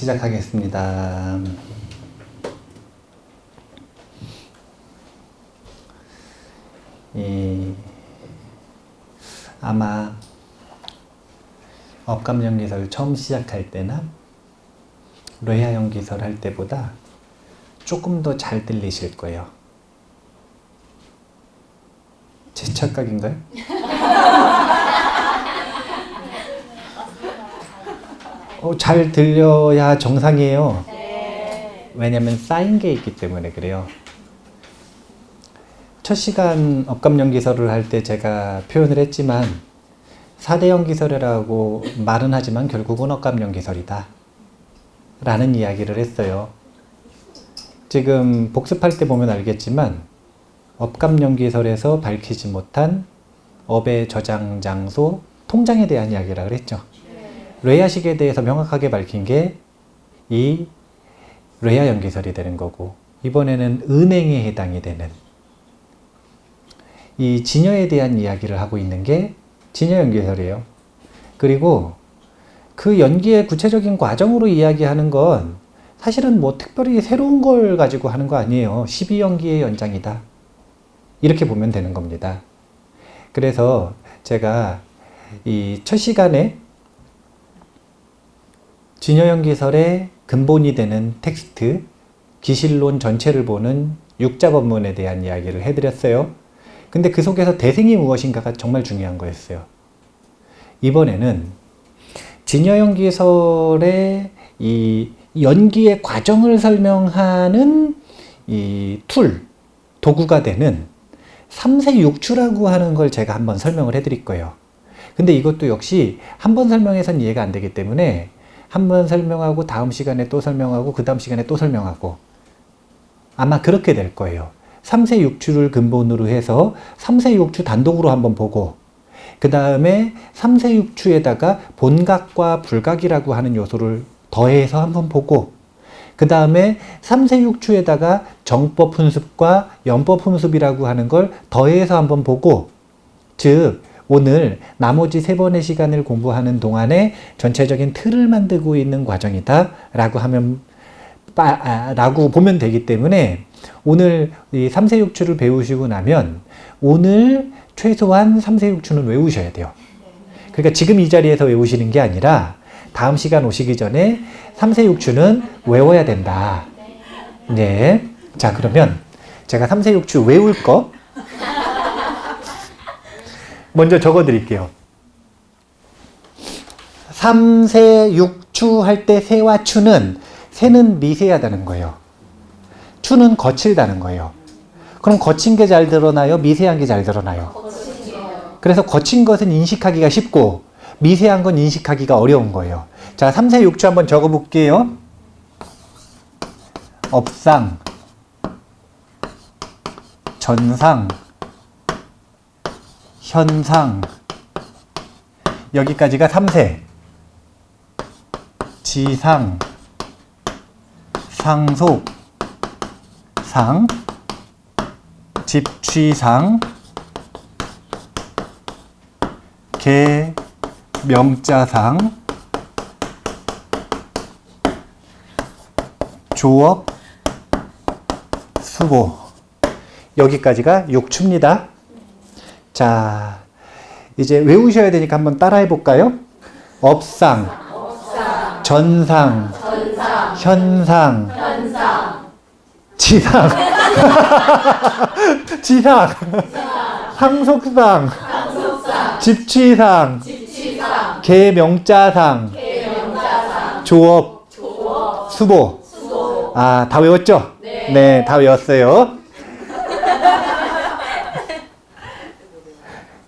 시작하겠습니다. 아마 업감연기설 처음 시작할 때나 뇌하연기설 할 때보다 조금 더 잘 들리실 거예요. 제 착각인가요? 잘 들려야 정상이에요. 왜냐면 쌓인 게 있기 때문에 그래요. 첫 시간 업감연기설을 할 때 제가 표현을 했지만 4대 연기설이라고 말은 하지만 결국은 업감연기설이다 라는 이야기를 했어요. 지금 복습할 때 보면 알겠지만 업감연기설에서 밝히지 못한 업의 저장 장소 통장에 대한 이야기라 그랬죠. 뇌야식에 대해서 명확하게 밝힌 게 이 뇌하연기설이 되는 거고, 이번에는 은행에 해당이 되는 이 진여에 대한 이야기를 하고 있는 게 진여연기설이에요. 그리고 그 연기의 구체적인 과정으로 이야기하는 건 사실은 뭐 특별히 새로운 걸 가지고 하는 거 아니에요. 12연기의 연장이다. 이렇게 보면 되는 겁니다. 그래서 제가 이 첫 시간에 진여연기설의 근본이 되는 텍스트, 기실론 전체를 보는 육자법문에 대한 이야기를 해드렸어요. 근데 그 속에서 대생이 무엇인가가 정말 중요한 거였어요. 이번에는 진여연기설의 이 연기의 과정을 설명하는 이 도구가 되는 3세 육추라고 하는 걸 제가 한번 설명을 해드릴 거예요. 근데 이것도 역시 한 번 설명해서는 이해가 안 되기 때문에 한 번 설명하고 다음 시간에 또 설명하고 그 다음 시간에 또 설명하고 아마 그렇게 될 거예요. 3세 육추를 근본으로 해서 3세 육추 단독으로 한번 보고, 그 다음에 3세 육추에다가 본각과 불각이라고 하는 요소를 더해서 한번 보고, 그 다음에 3세 육추에다가 정법 훈습과 연법 훈습이라고 하는 걸 더해서 한번 보고, 즉 오늘 나머지 3번의 시간을 공부하는 동안에 전체적인 틀을 만들고 있는 과정이다 라고 보면 되기 때문에 오늘 이 3세 육추를 배우시고 나면 오늘 최소한 3세 육추는 외우셔야 돼요. 그러니까 지금 이 자리에서 외우시는 게 아니라 다음 시간 오시기 전에 3세 육추는 외워야 된다. 네. 자, 그러면 제가 3세 육추 외울 거 먼저 적어 드릴게요. 3세 육추 할 때 세와 추는, 세는 미세하다는 거예요. 추는 거칠다는 거예요. 그럼 거친 게 잘 드러나요? 미세한 게 잘 드러나요? 그래서 거친 것은 인식하기가 쉽고 미세한 건 인식하기가 어려운 거예요. 자, 3세 육추 한번 적어 볼게요. 업상, 전상, 현상, 여기까지가 3세. 지상, 상속, 상, 집취상, 계, 명자상, 조업, 수보. 여기까지가 육추입니다. 자, 이제 외우셔야 되니까 한번 따라해 볼까요? 업상, 전상, 현상, 지상, 지상, 상속상, 집취상, 계명자상, 조업, 수보. 아, 다 외웠죠? 네, 다 외웠어요.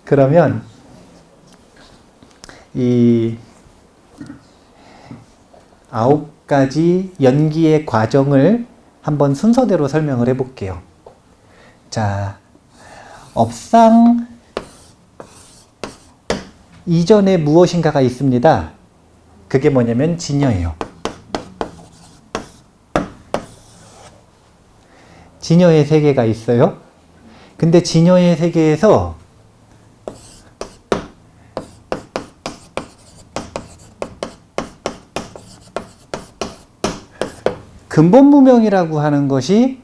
그러면 이 9가지 연기의 과정을 한번 순서대로 설명을 해 볼게요. 자, 업상 이전에 무엇인가가 있습니다. 그게 뭐냐면 진여예요. 진여의 세계가 있어요. 근데 진여의 세계에서 근본무명이라고 하는 것이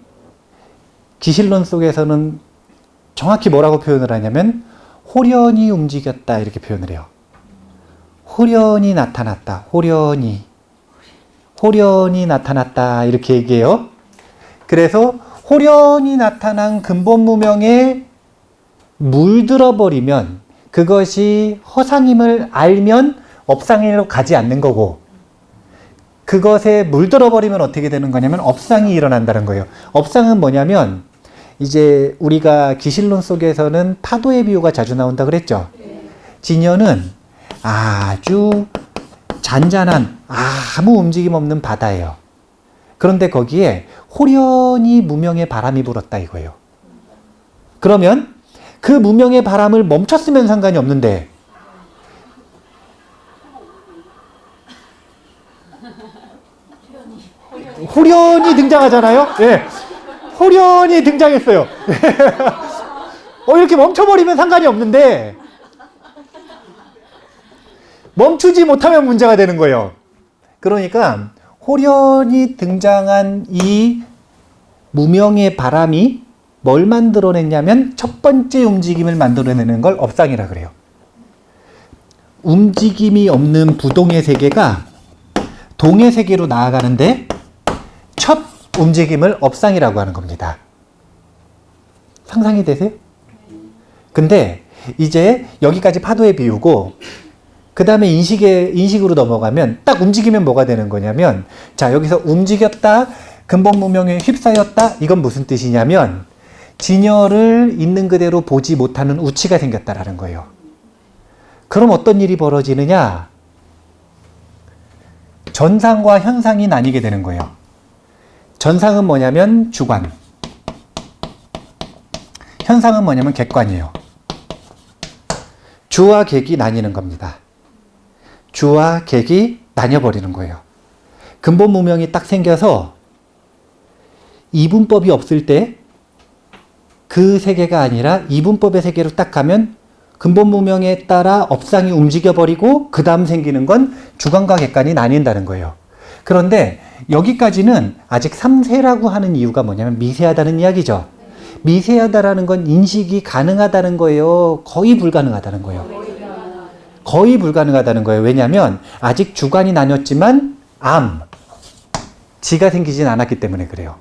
기실론 속에서는 정확히 뭐라고 표현을 하냐면 호련히 움직였다 이렇게 표현을 해요. 호련히 나타났다. 호련히 나타났다 이렇게 얘기해요. 그래서 호련히 나타난 근본무명에 물들어 버리면 그것이 허상임을 알면 업상으로 가지 않는 거고, 그것에 물들어 버리면 어떻게 되는 거냐면 업상이 일어난다는 거예요. 업상은 뭐냐면 이제 우리가 기실론 속에서는 파도의 비유가 자주 나온다 그랬죠. 진여는 아주 잔잔한 아무 움직임 없는 바다예요. 그런데 거기에 호련히 무명의 바람이 불었다 이거예요. 그러면 그 무명의 바람을 멈췄으면 상관이 없는데 호련히 등장하잖아요. 예. 호련히 등장했어요. 이렇게 멈춰버리면 상관이 없는데 멈추지 못하면 문제가 되는 거예요. 그러니까 호련히 등장한 이 무명의 바람이 뭘 만들어냈냐면 첫 번째 움직임을 만들어내는 걸 업상이라 그래요. 움직임이 없는 부동의 세계가 동의 세계로 나아가는데 첫 움직임을 업상이라고 하는 겁니다. 상상이 되세요? 근데 이제 여기까지 파도에 비우고 그 다음에 인식으로 넘어가면 딱 움직이면 뭐가 되는 거냐면, 자 여기서 움직였다, 근본무명에 휩싸였다, 이건 무슨 뜻이냐면 진여를 있는 그대로 보지 못하는 우치가 생겼다라는 거예요. 그럼 어떤 일이 벌어지느냐? 전상과 현상이 나뉘게 되는 거예요. 전상은 뭐냐면 주관, 현상은 뭐냐면 객관이에요. 주와 객이 나뉘는 겁니다. 주와 객이 나뉘어버리는 거예요. 근본무명이 딱 생겨서 이분법이 없을 때 그 세계가 아니라 이분법의 세계로 딱 가면 근본무명에 따라 업상이 움직여버리고 그 다음 생기는 건 주관과 객관이 나뉜다는 거예요. 그런데 여기까지는 아직 3세라고 하는 이유가 뭐냐면 미세하다는 이야기죠. 미세하다라는 건 인식이 가능하다는 거예요? 거의 불가능하다는 거예요? 거의 불가능하다는 거예요. 왜냐하면 아직 주관이 나뉘었지만 지가 생기진 않았기 때문에 그래요.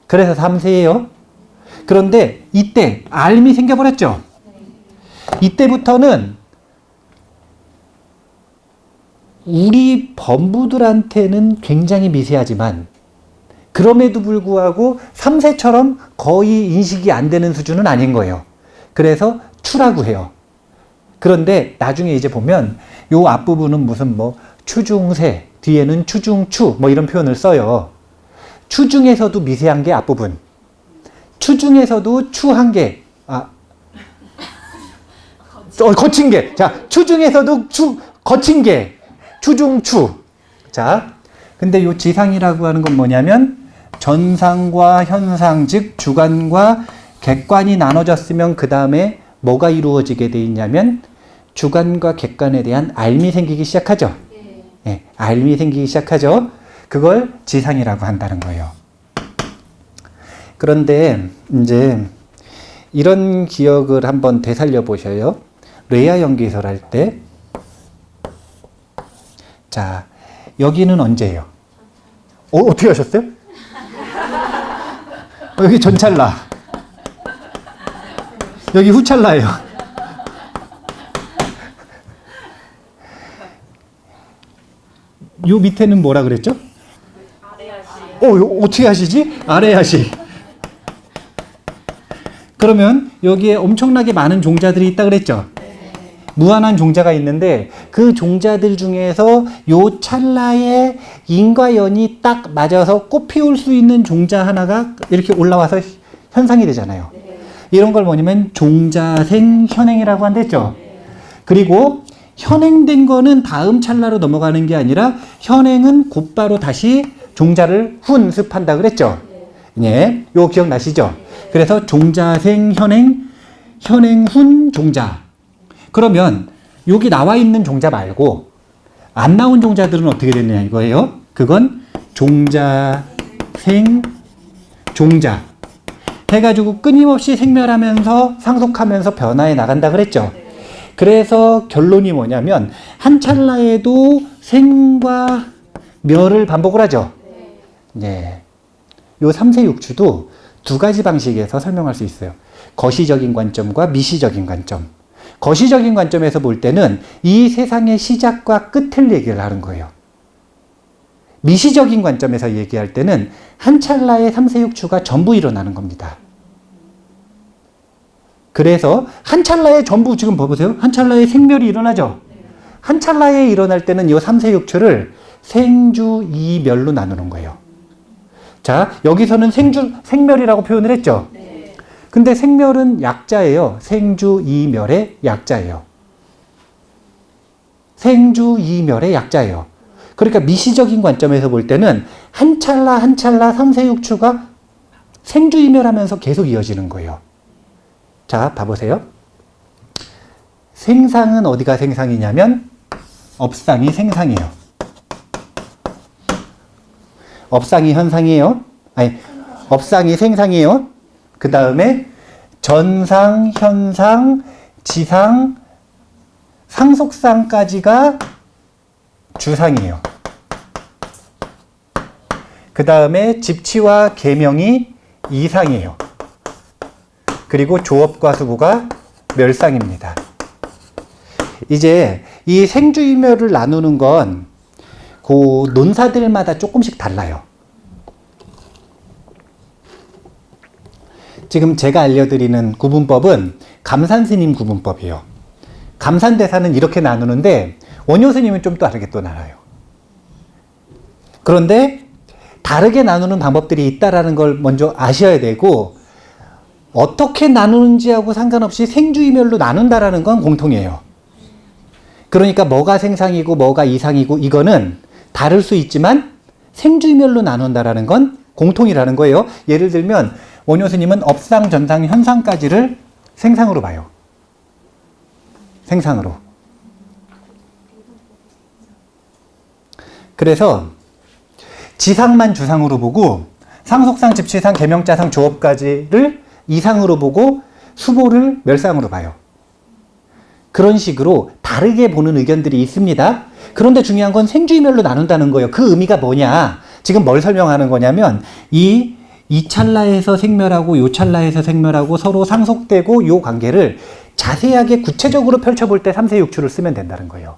그래서 3세예요. 그런데 이때 알미 생겨버렸죠. 이때부터는 우리 범부들한테는 굉장히 미세하지만 그럼에도 불구하고 3세처럼 거의 인식이 안 되는 수준은 아닌 거예요. 그래서 추라고 해요. 그런데 나중에 이제 보면 요 앞부분은 무슨 뭐 추중세, 뒤에는 추중추 뭐 이런 표현을 써요. 추 중에서도 미세한 게 앞부분, 추 중에서도 추한 게 거친 게, 자, 추 중에서도 거친 게 추중추. 자, 근데 요 지상이라고 하는 건 뭐냐면 전상과 현상, 즉 주관과 객관이 나눠졌으면 그 다음에 뭐가 이루어지게 돼 있냐면 주관과 객관에 대한 알미 생기기 시작하죠. 네, 알미 생기기 시작하죠. 그걸 지상이라고 한다는 거예요. 그런데 이제 이런 기억을 한번 되살려 보셔요. 레아 연기설 할 때, 자 여기는 언제예요? 어떻게 하셨어요? 여기 전찰나, 여기 후찰나예요. 요 밑에는 뭐라 그랬죠? 어떻게 하시지? 아래하시. 그러면 여기에 엄청나게 많은 종자들이 있다 그랬죠? 무한한 종자가 있는데 그 종자들 중에서 요 찰나에 인과 연이 딱 맞아서 꽃 피울 수 있는 종자 하나가 이렇게 올라와서 현상이 되잖아요. 이런 걸 뭐냐면 종자생 현행이라고 한댔죠. 그리고 현행된 거는 다음 찰나로 넘어가는 게 아니라 현행은 곧바로 다시 종자를 훈습한다 그랬죠. 예, 요 기억나시죠? 그래서 종자생 현행, 현행훈 종자. 그러면 여기 나와 있는 종자 말고 안 나온 종자들은 어떻게 되느냐 이거예요. 그건 종자, 생, 종자 해가지고 끊임없이 생멸하면서 상속하면서 변화해 나간다 그랬죠. 그래서 결론이 뭐냐면 한 찰나에도 생과 멸을 반복을 하죠. 네. 요 3세 육추도 두 가지 방식에서 설명할 수 있어요. 거시적인 관점과 미시적인 관점. 거시적인 관점에서 볼 때는 이 세상의 시작과 끝을 얘기를 하는 거예요. 미시적인 관점에서 얘기할 때는 한 찰나의 3세 육추가 전부 일어나는 겁니다. 그래서 한 찰나에 전부 지금 봐보세요. 한 찰나에 생멸이 일어나죠. 한 찰나에 일어날 때는 이 3세 육추를 생주이멸로 나누는 거예요. 자, 여기서는 생멸이라고 표현을 했죠. 근데 생멸은 약자예요. 생주이멸의 약자예요. 생주이멸의 약자예요. 그러니까 미시적인 관점에서 볼 때는 한 찰나 한 찰나 3세 육추가 생주이멸하면서 계속 이어지는 거예요. 자, 봐보세요. 생상은 어디가 생상이냐면 업상이 생상이에요. 업상이 현상이에요. 아니, 업상이 생상이에요. 그 다음에 전상, 현상, 지상, 상속상까지가 주상이에요. 그 다음에 집치와 계명이 이상이에요. 그리고 조업과 수부가 멸상입니다. 이제 이 생주이멸을 나누는 건 그 논사들마다 조금씩 달라요. 지금 제가 알려드리는 구분법은 감산스님 구분법이에요. 감산대사는 이렇게 나누는데 원효스님은 좀 다르게 또 나눠요. 그런데 다르게 나누는 방법들이 있다라는 걸 먼저 아셔야 되고 어떻게 나누는지하고 상관없이 생주이멸로 나눈다라는 건 공통이에요. 그러니까 뭐가 생상이고 뭐가 이상이고 이거는 다를 수 있지만 생주이멸로 나눈다라는 건 공통이라는 거예요. 예를 들면 원효스님은 업상, 전상, 현상까지를 생상으로 봐요. 생상으로. 그래서 지상만 주상으로 보고 상속상, 집치상, 계명자상, 조업까지를 이상으로 보고 수보를 멸상으로 봐요. 그런 식으로 다르게 보는 의견들이 있습니다. 그런데 중요한 건 생주이멸로 나눈다는 거예요. 그 의미가 뭐냐? 지금 뭘 설명하는 거냐면 이 찰나에서 생멸하고 요 찰나에서 생멸하고 서로 상속되고 요 관계를 자세하게 구체적으로 펼쳐볼 때 3세 육추를 쓰면 된다는 거예요.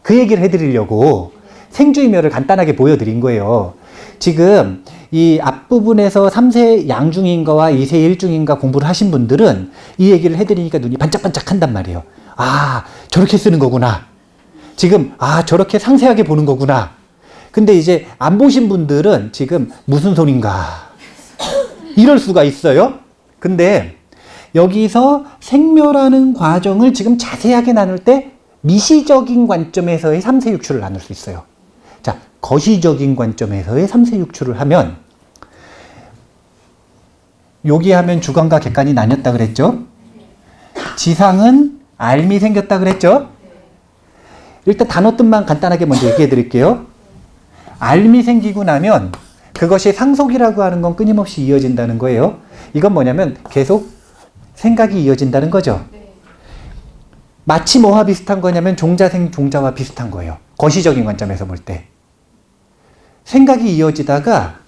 그 얘기를 해드리려고 생주이멸을 간단하게 보여드린 거예요. 지금 이 앞부분에서 3세 양중인가와 2세 일중인가 공부를 하신 분들은 이 얘기를 해드리니까 눈이 반짝반짝 한단 말이에요. 아, 저렇게 쓰는 거구나. 지금, 아, 저렇게 상세하게 보는 거구나. 근데 이제 안 보신 분들은 지금 무슨 소린가. 이럴 수가 있어요. 근데 여기서 생멸하는 과정을 지금 자세하게 나눌 때 미시적인 관점에서의 3세 육추를 나눌 수 있어요. 자, 거시적인 관점에서의 3세 육추를 하면 여기 하면 주관과 객관이 나뉘었다 그랬죠? 지상은 알미 생겼다 그랬죠? 일단 단어 뜻만 간단하게 먼저 얘기해 드릴게요. 알미 생기고 나면 그것이 상속이라고 하는 건 끊임없이 이어진다는 거예요. 이건 뭐냐면 계속 생각이 이어진다는 거죠. 마치 뭐와 비슷한 거냐면 종자생 종자와 비슷한 거예요. 거시적인 관점에서 볼 때. 생각이 이어지다가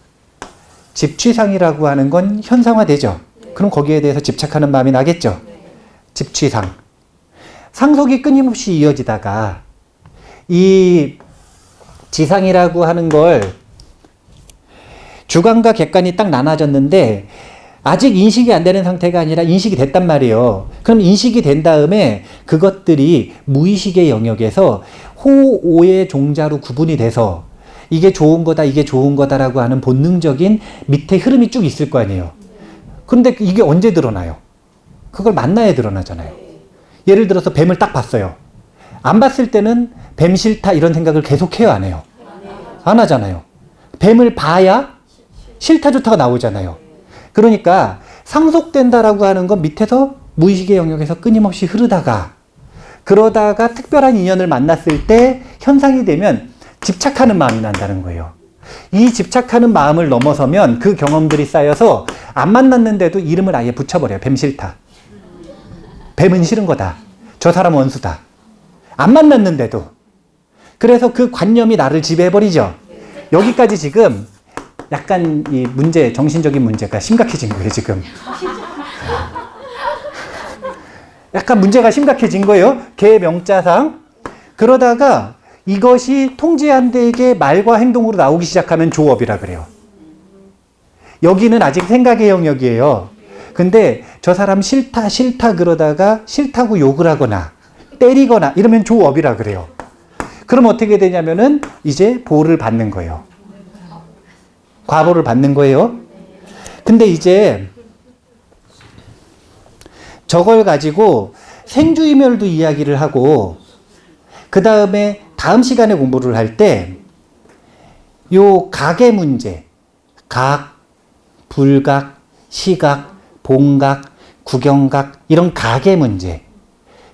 집취상이라고 하는 건 현상화되죠. 그럼 거기에 대해서 집착하는 마음이 나겠죠. 집취상. 상속이 끊임없이 이어지다가 이 지상이라고 하는 걸 주관과 객관이 딱 나눠졌는데 아직 인식이 안 되는 상태가 아니라 인식이 됐단 말이에요. 그럼 인식이 된 다음에 그것들이 무의식의 영역에서 호오의 종자로 구분이 돼서 이게 좋은 거다, 이게 좋은 거다라고 하는 본능적인 밑에 흐름이 쭉 있을 거 아니에요. 그런데 이게 언제 드러나요? 그걸 만나야 드러나잖아요. 예를 들어서 뱀을 딱 봤어요. 안 봤을 때는 뱀 싫다 이런 생각을 계속해요, 안 해요? 안 하잖아요. 뱀을 봐야 싫다 좋다가 나오잖아요. 그러니까 상속된다라고 하는 건 밑에서 무의식의 영역에서 끊임없이 흐르다가 그러다가 특별한 인연을 만났을 때 현상이 되면 집착하는 마음이 난다는 거예요. 이 집착하는 마음을 넘어서면 그 경험들이 쌓여서 안 만났는데도 이름을 아예 붙여버려요. 뱀 싫다. 뱀은 싫은 거다. 저 사람 원수다. 안 만났는데도. 그래서 그 관념이 나를 지배해버리죠. 여기까지 지금 약간 이 문제, 정신적인 문제가 심각해진 거예요, 지금. 약간 문제가 심각해진 거예요. 개 명자상. 그러다가 이것이 통제 안 되게 말과 행동으로 나오기 시작하면 조업이라 그래요. 여기는 아직 생각의 영역이에요. 근데 저 사람 싫다 그러다가 싫다고 욕을 하거나 때리거나 이러면 조업이라 그래요. 그럼 어떻게 되냐면은 이제 보를 받는 거예요. 과보를 받는 거예요. 근데 이제 저걸 가지고 생주이멸도 이야기를 하고 그 다음에 다음 시간에 공부를 할 때 요 각의 문제, 각, 불각, 시각, 본각, 구경각 이런 각의 문제,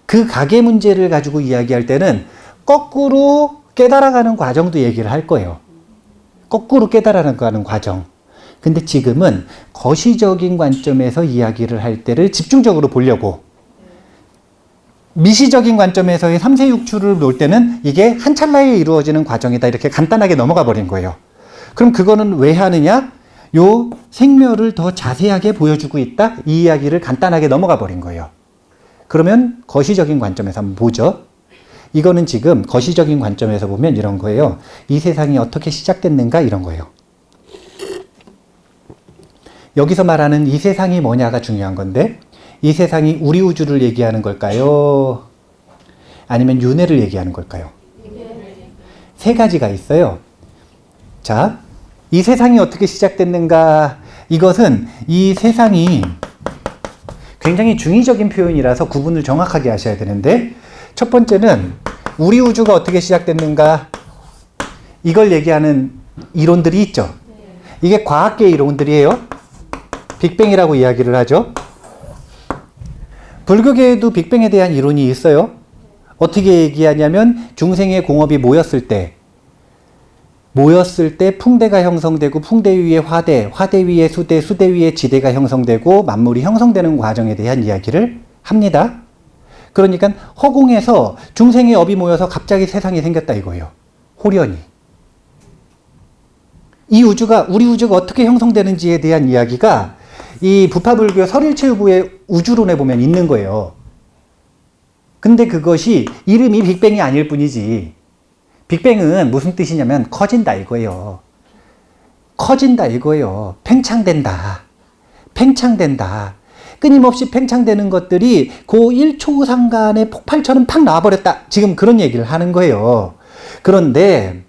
그 각의 문제를 가지고 이야기할 때는 거꾸로 깨달아가는 과정도 얘기를 할 거예요. 거꾸로 깨달아가는 과정. 근데 지금은 거시적인 관점에서 이야기를 할 때를 집중적으로 보려고, 미시적인 관점에서의 3세 6추를 놓을 때는 이게 한 찰나에 이루어지는 과정이다 이렇게 간단하게 넘어가 버린 거예요. 그럼 그거는 왜 하느냐? 요 생멸을 더 자세하게 보여주고 있다 이 이야기를 간단하게 넘어가 버린 거예요. 그러면 거시적인 관점에서 한번 보죠. 이거는 지금 거시적인 관점에서 보면 이런 거예요. 이 세상이 어떻게 시작됐는가 이런 거예요. 여기서 말하는 이 세상이 뭐냐가 중요한 건데, 이 세상이 우리 우주를 얘기하는 걸까요? 아니면 윤회를 얘기하는 걸까요? 세 가지가 있어요. 자, 이 세상이 어떻게 시작됐는가? 이것은 이 세상이 굉장히 중의적인 표현이라서 구분을 정확하게 하셔야 되는데, 첫 번째는 우리 우주가 어떻게 시작됐는가? 이걸 얘기하는 이론들이 있죠. 이게 과학계 이론들이에요. 빅뱅이라고 이야기를 하죠. 불교계에도 빅뱅에 대한 이론이 있어요. 어떻게 얘기하냐면 중생의 공업이 모였을 때 풍대가 형성되고 풍대 위에 화대, 화대 위에 수대, 수대 위에 지대가 형성되고 만물이 형성되는 과정에 대한 이야기를 합니다. 그러니까 허공에서 중생의 업이 모여서 갑자기 세상이 생겼다 이거예요. 호련히. 이 우주가, 우리 우주가 어떻게 형성되는지에 대한 이야기가 이 부파불교 설일체유부의 우주론에 보면 있는 거예요. 근데 그것이 이름이 빅뱅이 아닐 뿐이지. 빅뱅은 무슨 뜻이냐면 커진다 이거예요. 커진다 이거예요. 팽창된다. 팽창된다. 끊임없이 팽창되는 것들이 그 1초 상간의 폭발처럼 팍 나와버렸다. 지금 그런 얘기를 하는 거예요. 그런데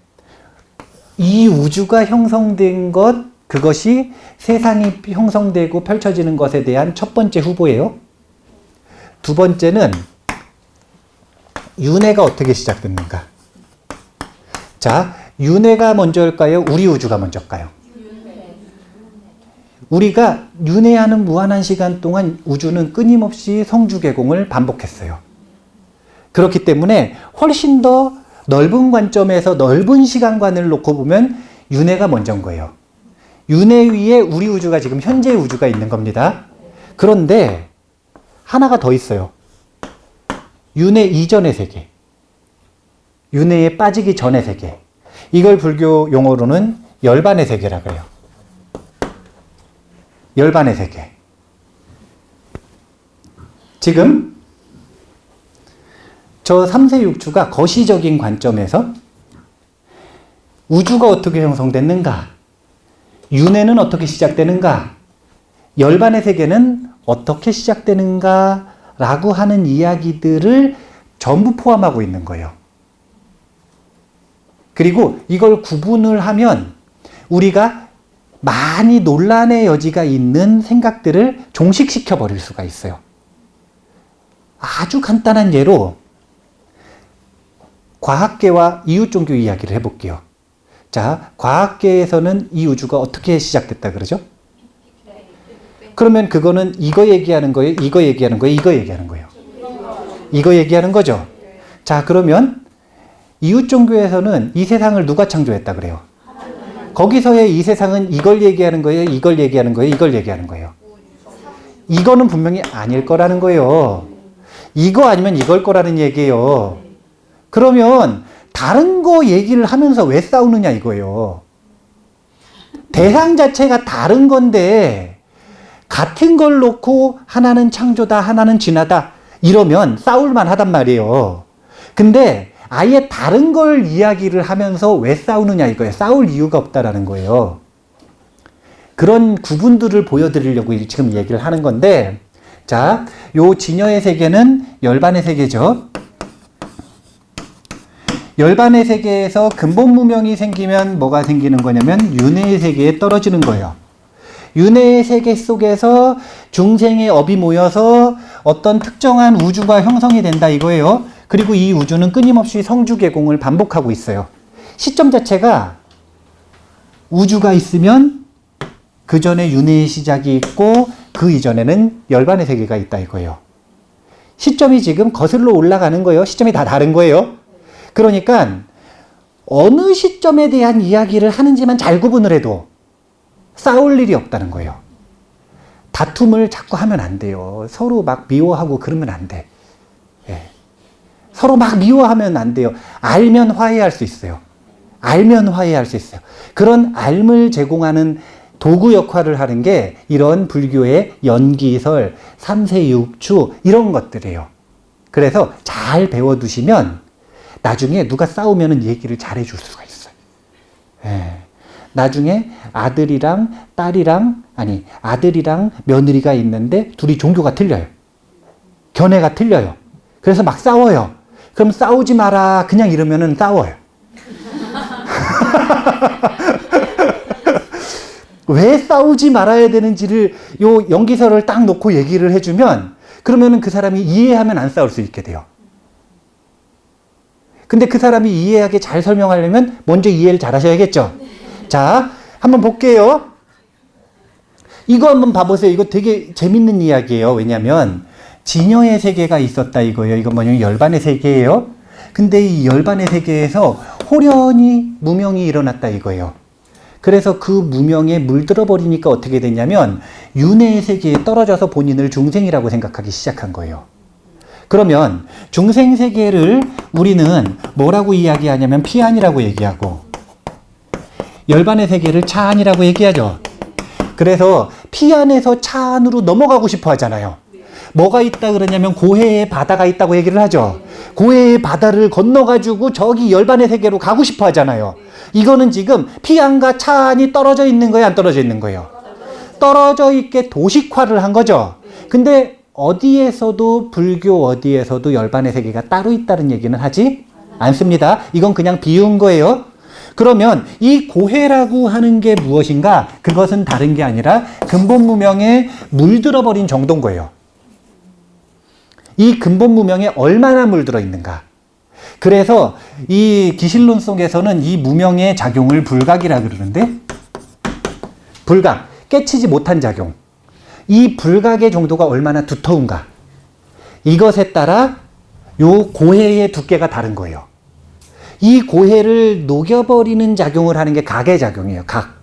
이 우주가 형성된 것, 그것이 세상이 형성되고 펼쳐지는 것에 대한 첫 번째 후보예요. 두 번째는 윤회가 어떻게 시작됐는가? 자, 윤회가 먼저일까요? 우리 우주가 먼저일까요? 우리가 윤회하는 무한한 시간 동안 우주는 끊임없이 성주개공을 반복했어요. 그렇기 때문에 훨씬 더 넓은 관점에서 넓은 시간관을 놓고 보면 윤회가 먼저인 거예요. 윤회 위에 우리 우주가 지금 현재 우주가 있는 겁니다. 그런데 하나가 더 있어요. 윤회 이전의 세계. 윤회에 빠지기 전의 세계. 이걸 불교 용어로는 열반의 세계라고 해요. 열반의 세계. 지금 저 3세 6추가 거시적인 관점에서 우주가 어떻게 형성됐는가? 윤회는 어떻게 시작되는가? 열반의 세계는 어떻게 시작되는가? 라고 하는 이야기들을 전부 포함하고 있는 거예요. 그리고 이걸 구분을 하면 우리가 많이 논란의 여지가 있는 생각들을 종식시켜 버릴 수가 있어요. 아주 간단한 예로 과학계와 이웃종교 이야기를 해볼게요. 자, 과학계에서는 이 우주가 어떻게 시작됐다 그러죠? 그러면 그거는 이거 얘기하는 거예요? 이거 얘기하는 거예요? 이거 얘기하는 거예요? 이거 얘기하는 거죠? 자, 그러면 이웃종교에서는 이 세상을 누가 창조했다 그래요? 거기서의 이 세상은 이걸 얘기하는 거예요? 이걸 얘기하는 거예요? 이걸 얘기하는 거예요? 이거는 분명히 아닐 거라는 거예요. 이거 아니면 이걸 거라는 얘기예요. 그러면 다른 거 얘기를 하면서 왜 싸우느냐 이거예요. 대상 자체가 다른 건데 같은 걸 놓고 하나는 창조다, 하나는 진화다 이러면 싸울만 하단 말이에요. 근데 아예 다른 걸 이야기를 하면서 왜 싸우느냐 이거예요. 싸울 이유가 없다라는 거예요. 그런 구분들을 보여드리려고 지금 얘기를 하는 건데, 자, 요 진여의 세계는 열반의 세계죠. 열반의 세계에서 근본무명이 생기면 뭐가 생기는 거냐면 윤회의 세계에 떨어지는 거예요. 윤회의 세계 속에서 중생의 업이 모여서 어떤 특정한 우주가 형성이 된다 이거예요. 그리고 이 우주는 끊임없이 성주개공을 반복하고 있어요. 시점 자체가 우주가 있으면 그 전에 윤회의 시작이 있고 그 이전에는 열반의 세계가 있다 이거예요. 시점이 지금 거슬러 올라가는 거예요. 시점이 다 다른 거예요. 그러니까 어느 시점에 대한 이야기를 하는지만 잘 구분을 해도 싸울 일이 없다는 거예요. 다툼을 자꾸 하면 안 돼요. 서로 막 미워하고 그러면 안 돼. 예. 서로 막 미워하면 안 돼요. 알면 화해할 수 있어요. 알면 화해할 수 있어요. 그런 알을 제공하는 도구 역할을 하는 게 이런 불교의 연기설, 삼세육추 이런 것들이에요. 그래서 잘 배워두시면 나중에 누가 싸우면 얘기를 잘해줄 수가 있어요. 예. 나중에 아들이랑 며느리가 있는데 둘이 종교가 틀려요. 견해가 틀려요. 그래서 막 싸워요. 그럼 싸우지 마라 그냥 이러면은 싸워요. 왜 싸우지 말아야 되는지를 요 연기설을 딱 놓고 얘기를 해주면 그러면은 그 사람이 이해하면 안 싸울 수 있게 돼요. 근데 그 사람이 이해하게 잘 설명하려면 먼저 이해를 잘 하셔야겠죠. 자, 한번 볼게요. 이거 한번 봐보세요. 이거 되게 재밌는 이야기예요. 왜냐면 진여의 세계가 있었다 이거예요. 이건 뭐냐면 열반의 세계예요. 근데 이 열반의 세계에서 호련히 무명이 일어났다 이거예요. 그래서 그 무명에 물들어 버리니까 어떻게 됐냐면 윤회의 세계에 떨어져서 본인을 중생이라고 생각하기 시작한 거예요. 그러면 중생 세계를 우리는 뭐라고 이야기하냐면 피안이라고 얘기하고 열반의 세계를 차안이라고 얘기하죠. 그래서 피안에서 차안으로 넘어가고 싶어 하잖아요. 뭐가 있다 그러냐면 고해의 바다가 있다고 얘기를 하죠. 고해의 바다를 건너가지고 저기 열반의 세계로 가고 싶어 하잖아요. 이거는 지금 피안과 차안이 떨어져 있는 거예요? 안 떨어져 있는 거예요? 떨어져 있게 도식화를 한 거죠. 근데 어디에서도 불교 어디에서도 열반의 세계가 따로 있다는 얘기는 하지 않습니다. 이건 그냥 비운 거예요. 그러면 이 고해라고 하는 게 무엇인가? 그것은 다른 게 아니라 근본무명에 물들어 버린 정도인 거예요. 이 근본무명에 얼마나 물들어 있는가? 그래서 이 기실론 속에서는 이 무명의 작용을 불각이라 그러는데 불각, 깨치지 못한 작용. 이 불각의 정도가 얼마나 두터운가? 이것에 따라 요 고해의 두께가 다른 거예요. 이 고해를 녹여버리는 작용을 하는 게 각의 작용이에요. 각.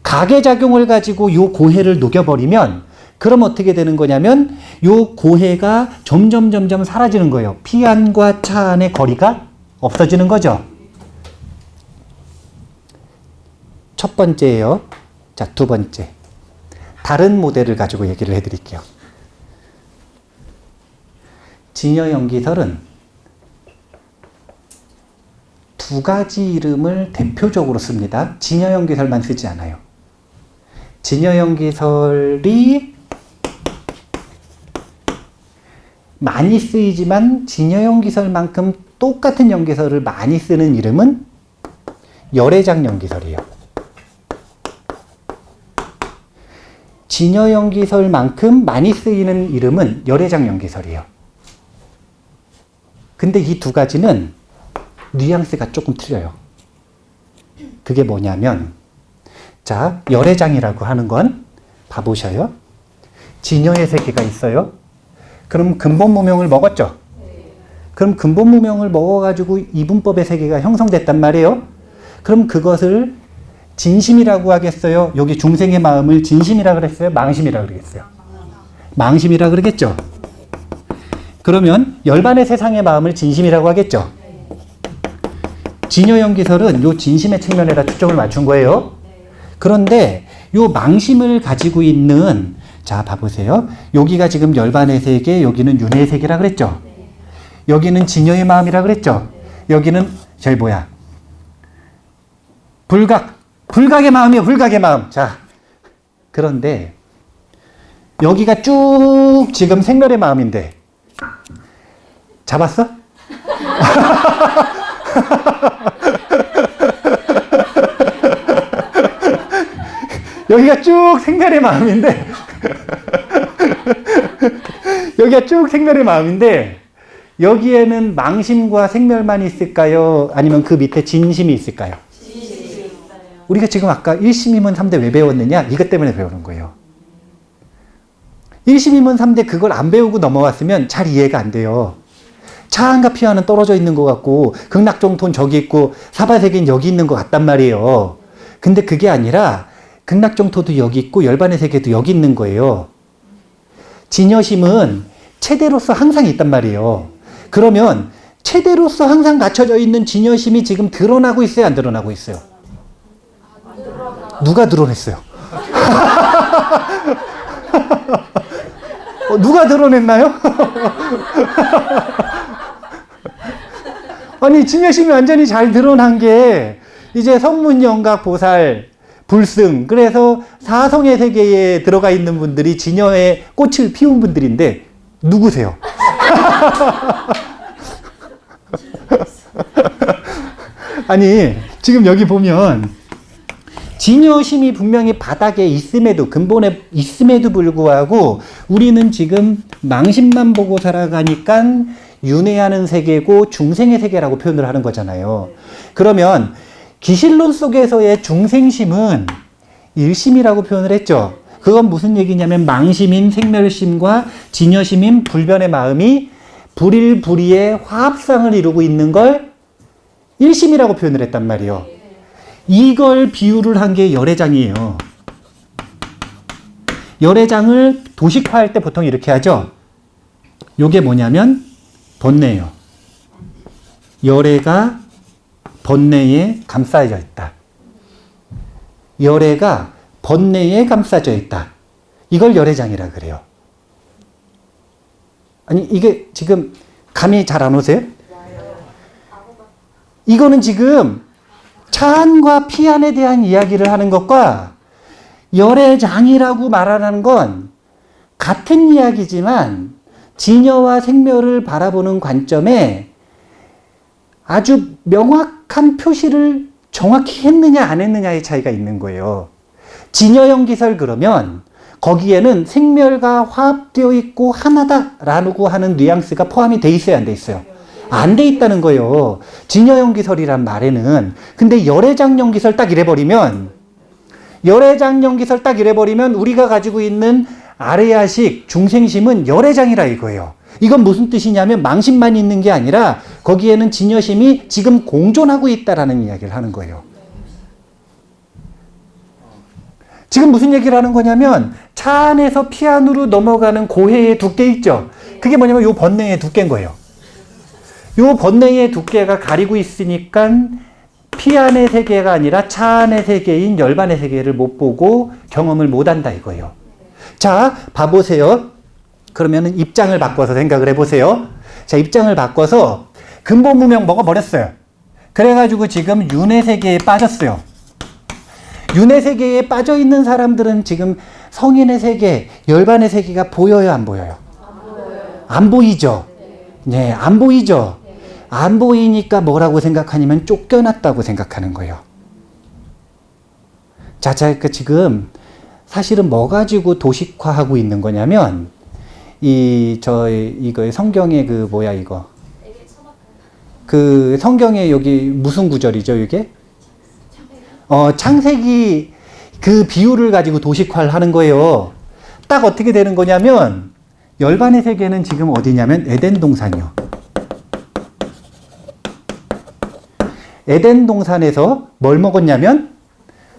각의 작용을 가지고 요 고해를 녹여버리면 그럼 어떻게 되는 거냐면 요 고해가 점점 사라지는 거예요. 피안과 차안의 거리가 없어지는 거죠. 첫 번째예요. 자, 두 번째. 다른 모델을 가지고 얘기를 해드릴게요. 진여연기설은 두 가지 이름을 대표적으로 씁니다. 진여연기설만 쓰지 않아요. 진여연기설이 많이 쓰이지만 진여연기설만큼 똑같은 연기설을 많이 쓰는 이름은 열애장연기설이에요. 진여연기설만큼 많이 쓰이는 이름은 열애장연기설이에요. 근데 이 두 가지는 뉘앙스가 조금 틀려요. 그게 뭐냐면 자, 열애장이라고 하는 건 봐보셔요. 진여의 세계가 있어요. 그럼 근본무명을 먹었죠. 그럼 근본무명을 먹어가지고 이분법의 세계가 형성됐단 말이에요. 그럼 그것을 진심이라고 하겠어요? 여기 중생의 마음을 진심이라 그랬어요? 망심이라 그러겠어요? 망심이라 그러겠죠? 그러면 열반의 세상의 마음을 진심이라고 하겠죠? 진여연기설은 요 진심의 측면에다 초점을 맞춘 거예요. 그런데 요 망심을 가지고 있는, 자 봐보세요. 여기가 지금 열반의 세계, 여기는 윤회의 세계라 그랬죠? 여기는 진여의 마음이라 그랬죠? 여기는 저희 뭐야? 불각의 마음이에요. 불각의 마음. 자, 그런데 여기가 쭉 지금 생멸의 마음인데 잡았어? 여기가 쭉 생멸의 마음인데 여기가 쭉 생멸의 마음인데 여기에는 망심과 생멸만 있을까요? 아니면 그 밑에 진심이 있을까요? 우리가 지금 아까 1심이면 3대 왜 배웠느냐? 이것 때문에 배우는 거예요. 1심이면 3대 그걸 안 배우고 넘어왔으면 잘 이해가 안 돼요. 차안과 피안은 떨어져 있는 것 같고 극락정토는 저기 있고 사바세계는 여기 있는 것 같단 말이에요. 근데 그게 아니라 극락정토도 여기 있고 열반의 세계도 여기 있는 거예요. 진여심은 체대로서 항상 있단 말이에요. 그러면 체대로서 항상 갖춰져 있는 진여심이 지금 드러나고 있어요? 안 드러나고 있어요? 누가 드러냈어요? 누가 드러냈나요? 아니 진여심이 완전히 잘 드러난 게 이제 성문영각 보살 불승, 그래서 사성의 세계에 들어가 있는 분들이 진여의 꽃을 피운 분들인데 누구세요? 아니 지금 여기 보면 진여심이 분명히 바닥에 있음에도, 근본에 있음에도 불구하고 우리는 지금 망심만 보고 살아가니까 윤회하는 세계고 중생의 세계라고 표현을 하는 거잖아요. 그러면 기실론 속에서의 중생심은 일심이라고 표현을 했죠. 그건 무슨 얘기냐면 망심인 생멸심과 진여심인 불변의 마음이 불일불이의 화합상을 이루고 있는 걸 일심이라고 표현을 했단 말이에요. 이걸 비유를 한 게 열애장이에요. 열애장을 도식화할 때 보통 이렇게 하죠. 요게 뭐냐면 번뇌예요. 열애가 번뇌에 감싸져 있다. 열애가 번뇌에 감싸져 있다. 이걸 열애장이라 그래요. 아니 이게 지금 감이 잘 안 오세요? 이거는 지금 차안과 피안에 대한 이야기를 하는 것과 열애장이라고 말하는 건 같은 이야기지만 진여와 생멸을 바라보는 관점에 아주 명확한 표시를 정확히 했느냐 안 했느냐의 차이가 있는 거예요. 진여연기설 그러면 거기에는 생멸과 화합되어 있고 하나다라고 하는 뉘앙스가 포함이 돼 있어요, 안 돼 있어요? 안 돼 있다는 거예요. 진여연기설이란 말에는. 근데 열애장연기설 딱 이래버리면 우리가 가지고 있는 아레야식 중생심은 열애장이라 이거예요. 이건 무슨 뜻이냐면 망심만 있는 게 아니라 거기에는 진여심이 지금 공존하고 있다라는 이야기를 하는 거예요. 지금 무슨 얘기를 하는 거냐면 차 안에서 피 안으로 넘어가는 고해의 두께 있죠. 그게 뭐냐면 요 번뇌의 두께인 거예요. 요 번뇌의 두께가 가리고 있으니까 피 안의 세계가 아니라 차 안의 세계인 열반의 세계를 못 보고 경험을 못 한다 이거예요. 자, 봐보세요. 그러면은 입장을 바꿔서 생각을 해보세요. 자, 입장을 바꿔서 근본무명 먹어버렸어요. 그래가지고 지금 윤회 세계에 빠졌어요. 윤회 세계에 빠져있는 사람들은 지금 성인의 세계, 열반의 세계가 보여요, 안 보여요? 안 보이죠? 네, 안 보이죠? 안 보이니까 뭐라고 생각하냐면 쫓겨났다고 생각하는 거예요. 자, 그 지금 사실은 뭐 가지고 도식화하고 있는 거냐면 이거 성경의 그 뭐야 이거 그 성경의 여기 무슨 구절이죠 이게? 창세기 그 비유를 가지고 도식화를 하는 거예요. 딱 어떻게 되는 거냐면 열반의 세계는 지금 어디냐면 에덴 동산이요. 에덴 동산에서 뭘 먹었냐면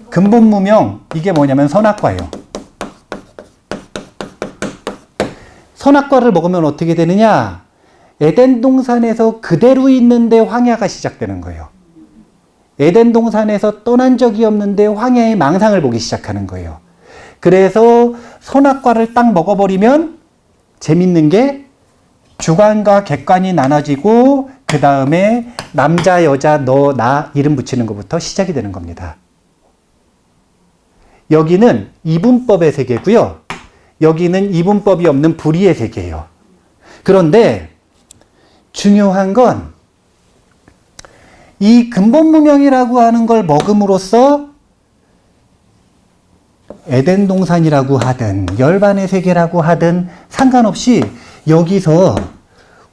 근본 무명, 이게 뭐냐면 선악과예요. 선악과를 먹으면 어떻게 되느냐? 에덴 동산에서 그대로 있는데 황야가 시작되는 거예요. 에덴 동산에서 떠난 적이 없는데 황야의 망상을 보기 시작하는 거예요. 그래서 선악과를 딱 먹어버리면 재밌는 게 주관과 객관이 나눠지고 그 다음에 남자, 여자, 너, 나 이름 붙이는 것부터 시작이 되는 겁니다. 여기는 이분법의 세계고요. 여기는 이분법이 없는 불의의 세계예요. 그런데 중요한 건 이 근본무명이라고 하는 걸 먹음으로써 에덴 동산이라고 하든 열반의 세계라고 하든 상관없이 여기서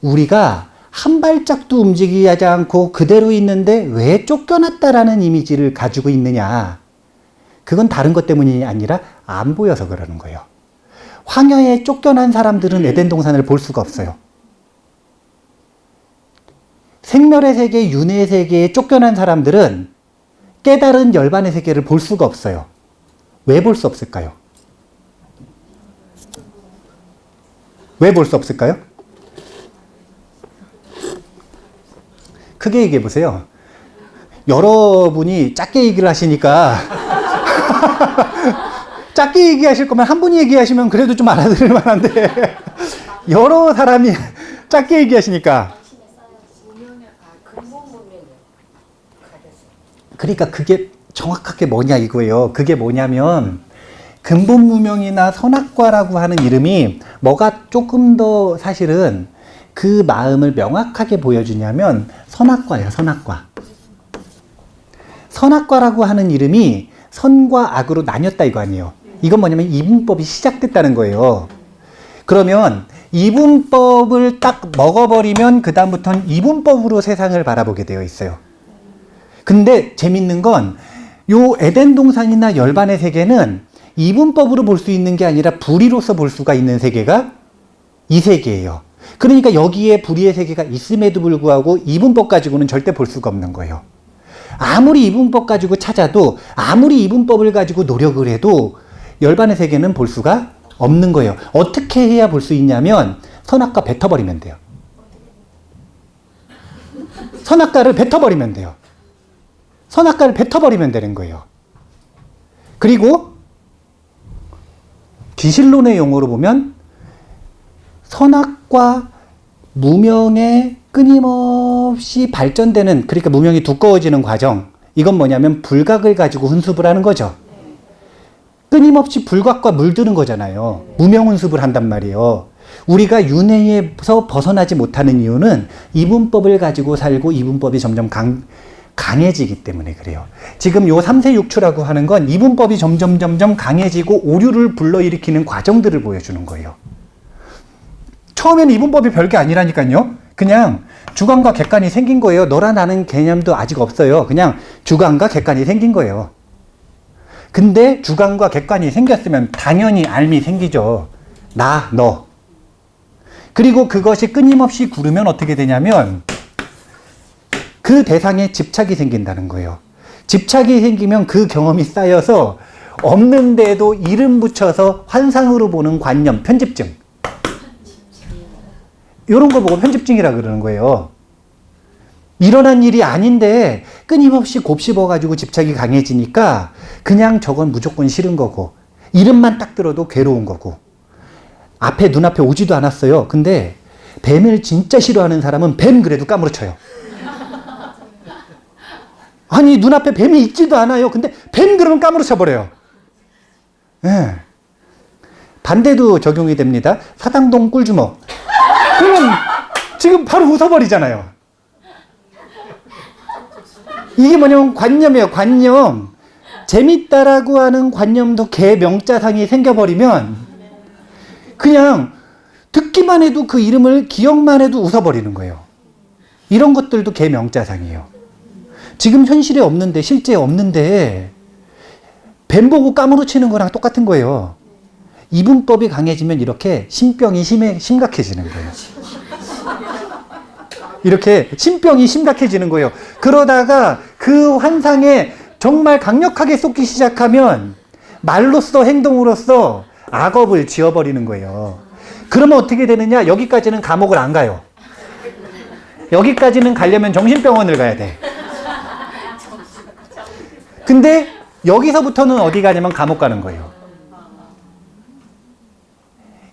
우리가 한 발짝도 움직이지 않고 그대로 있는데 왜 쫓겨났다라는 이미지를 가지고 있느냐. 그건 다른 것 때문이 아니라 안 보여서 그러는 거예요. 황야에 쫓겨난 사람들은 에덴 동산을 볼 수가 없어요. 생멸의 세계, 윤회의 세계에 쫓겨난 사람들은 깨달은 열반의 세계를 볼 수가 없어요. 왜 볼 수 없을까요? 왜 볼 수 없을까요? 크게 얘기해 보세요. 여러분이 짧게 얘기를 하시니까 짧게 얘기하실 거면 한 분이 얘기하시면 그래도 좀 알아들을 만한데 여러 사람이 짧게 얘기하시니까 그러니까 그게 정확하게 뭐냐 이거예요. 그게 뭐냐면 근본무명이나 선악과라고 하는 이름이 뭐가 조금 더 사실은 그 마음을 명확하게 보여주냐면 선악과예요. 선악과. 선악과라고 하는 이름이 선과 악으로 나뉘었다 이거 아니에요. 이건 뭐냐면 이분법이 시작됐다는 거예요. 그러면 이분법을 딱 먹어버리면 그 다음부터는 이분법으로 세상을 바라보게 되어 있어요. 근데 재밌는 건 요 에덴 동산이나 열반의 세계는 이분법으로 볼 수 있는 게 아니라 불의로서 볼 수가 있는 세계가 이 세계예요. 그러니까 여기에 불의의 세계가 있음에도 불구하고 이분법 가지고는 절대 볼 수가 없는 거예요. 아무리 이분법 가지고 찾아도 아무리 이분법을 가지고 노력을 해도 열반의 세계는 볼 수가 없는 거예요. 어떻게 해야 볼 수 있냐면 선악과 뱉어버리면 돼요. 선악과를 뱉어버리면 돼요. 선악과를 뱉어버리면 되는 거예요. 그리고 기실론의 용어로 보면 선악과 무명의 끊임없이 발전되는, 그러니까 무명이 두꺼워지는 과정, 이건 뭐냐면 불각을 가지고 훈습을 하는 거죠. 끊임없이 불각과 물드는 거잖아요. 무명 훈습을 한단 말이에요. 우리가 윤회에서 벗어나지 못하는 이유는 이분법을 가지고 살고 이분법이 점점 강해지기 때문에 그래요. 지금 요 3세 6추라고 하는 건 이분법이 점점 강해지고 오류를 불러일으키는 과정들을 보여주는 거예요. 처음에는 이분법이 별게 아니라니까요. 그냥 주관과 객관이 생긴 거예요. 너라 나는 개념도 아직 없어요. 그냥 주관과 객관이 생긴 거예요. 근데 주관과 객관이 생겼으면 당연히 알미 생기죠. 나, 너. 그리고 그것이 끊임없이 구르면 어떻게 되냐면 그 대상에 집착이 생긴다는 거예요. 집착이 생기면 그 경험이 쌓여서 없는데도 이름 붙여서 환상으로 보는 관념, 편집증. 이런 거 보고 편집증이라 그러는 거예요. 일어난 일이 아닌데 끊임없이 곱씹어가지고 집착이 강해지니까 그냥 저건 무조건 싫은 거고 이름만 딱 들어도 괴로운 거고 앞에 눈앞에 오지도 않았어요. 근데 뱀을 진짜 싫어하는 사람은 뱀 그래도 까무러쳐요. 아니 눈앞에 뱀이 있지도 않아요. 근데 뱀 그러면 까무러쳐 버려요. 네. 반대도 적용이 됩니다. 사당동 꿀주먹. 그러면 지금 바로 웃어버리잖아요. 이게 뭐냐면 관념이에요. 관념. 재밌다라고 하는 관념도 개 명자상이 생겨버리면 그냥 듣기만 해도 그 이름을 기억만 해도 웃어버리는 거예요. 이런 것들도 개 명자상이에요. 지금 현실에 없는데, 실제 없는데 뱀 보고 까무러치는 거랑 똑같은 거예요. 이분법이 강해지면 이렇게 신병이 심각해지는 거예요. 이렇게 신병이 심각해지는 거예요. 그러다가 그 환상에 정말 강력하게 쏟기 시작하면 말로써 행동으로써 악업을 지어버리는 거예요. 그러면 어떻게 되느냐? 여기까지는 감옥을 안 가요. 여기까지는 가려면 정신병원을 가야 돼. 근데 여기서부터는 어디 가냐면 감옥 가는 거예요.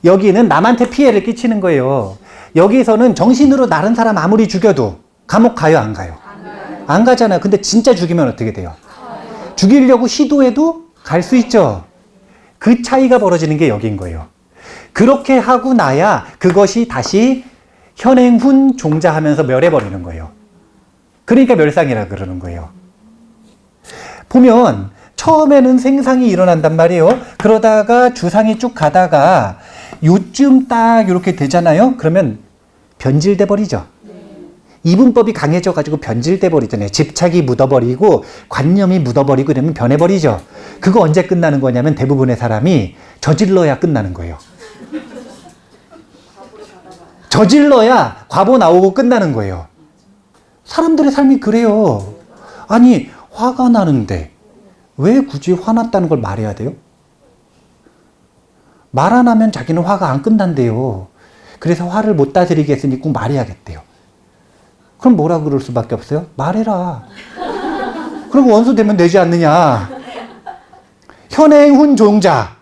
여기는 남한테 피해를 끼치는 거예요. 여기서는 정신으로 다른 사람 아무리 죽여도 감옥 가요, 안 가요? 안 가잖아요. 근데 진짜 죽이면 어떻게 돼요? 죽이려고 시도해도 갈 수 있죠. 그 차이가 벌어지는 게 여기인 거예요. 그렇게 하고 나야 그것이 다시 현행훈 종자하면서 멸해버리는 거예요. 그러니까 멸상이라 그러는 거예요. 보면 처음에는 생상이 일어난단 말이에요. 그러다가 주상이 쭉 가다가 요쯤 딱 이렇게 되잖아요. 그러면 변질돼 버리죠. 이분법이 강해져 가지고 변질돼 버리잖아요. 집착이 묻어버리고 관념이 묻어버리고 이러면 변해버리죠. 그거 언제 끝나는 거냐면 대부분의 사람이 저질러야 끝나는 거예요. 저질러야 과보 나오고 끝나는 거예요. 사람들의 삶이 그래요. 아니 화가 나는데 왜 굳이 화났다는 걸 말해야 돼요? 말 안 하면 자기는 화가 안 끝난대요. 그래서 화를 못 다스리겠으니 꼭 말해야겠대요. 그럼 뭐라 그럴 수밖에 없어요? 말해라. 그리고 원수 되면 되지 않느냐. 현행훈 종자.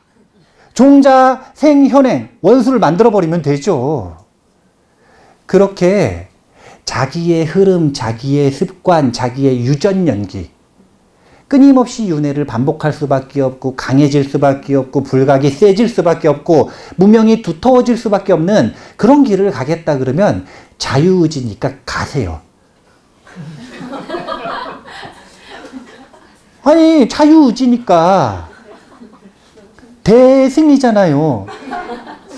종자 생현행. 원수를 만들어버리면 되죠. 그렇게 자기의 흐름, 자기의 습관, 자기의 유전연기. 끊임없이 윤회를 반복할 수밖에 없고 강해질 수밖에 없고 불각이 세질 수밖에 없고 무명이 두터워질 수밖에 없는 그런 길을 가겠다 그러면 자유의지니까 가세요. 아니 자유의지니까 대승이잖아요.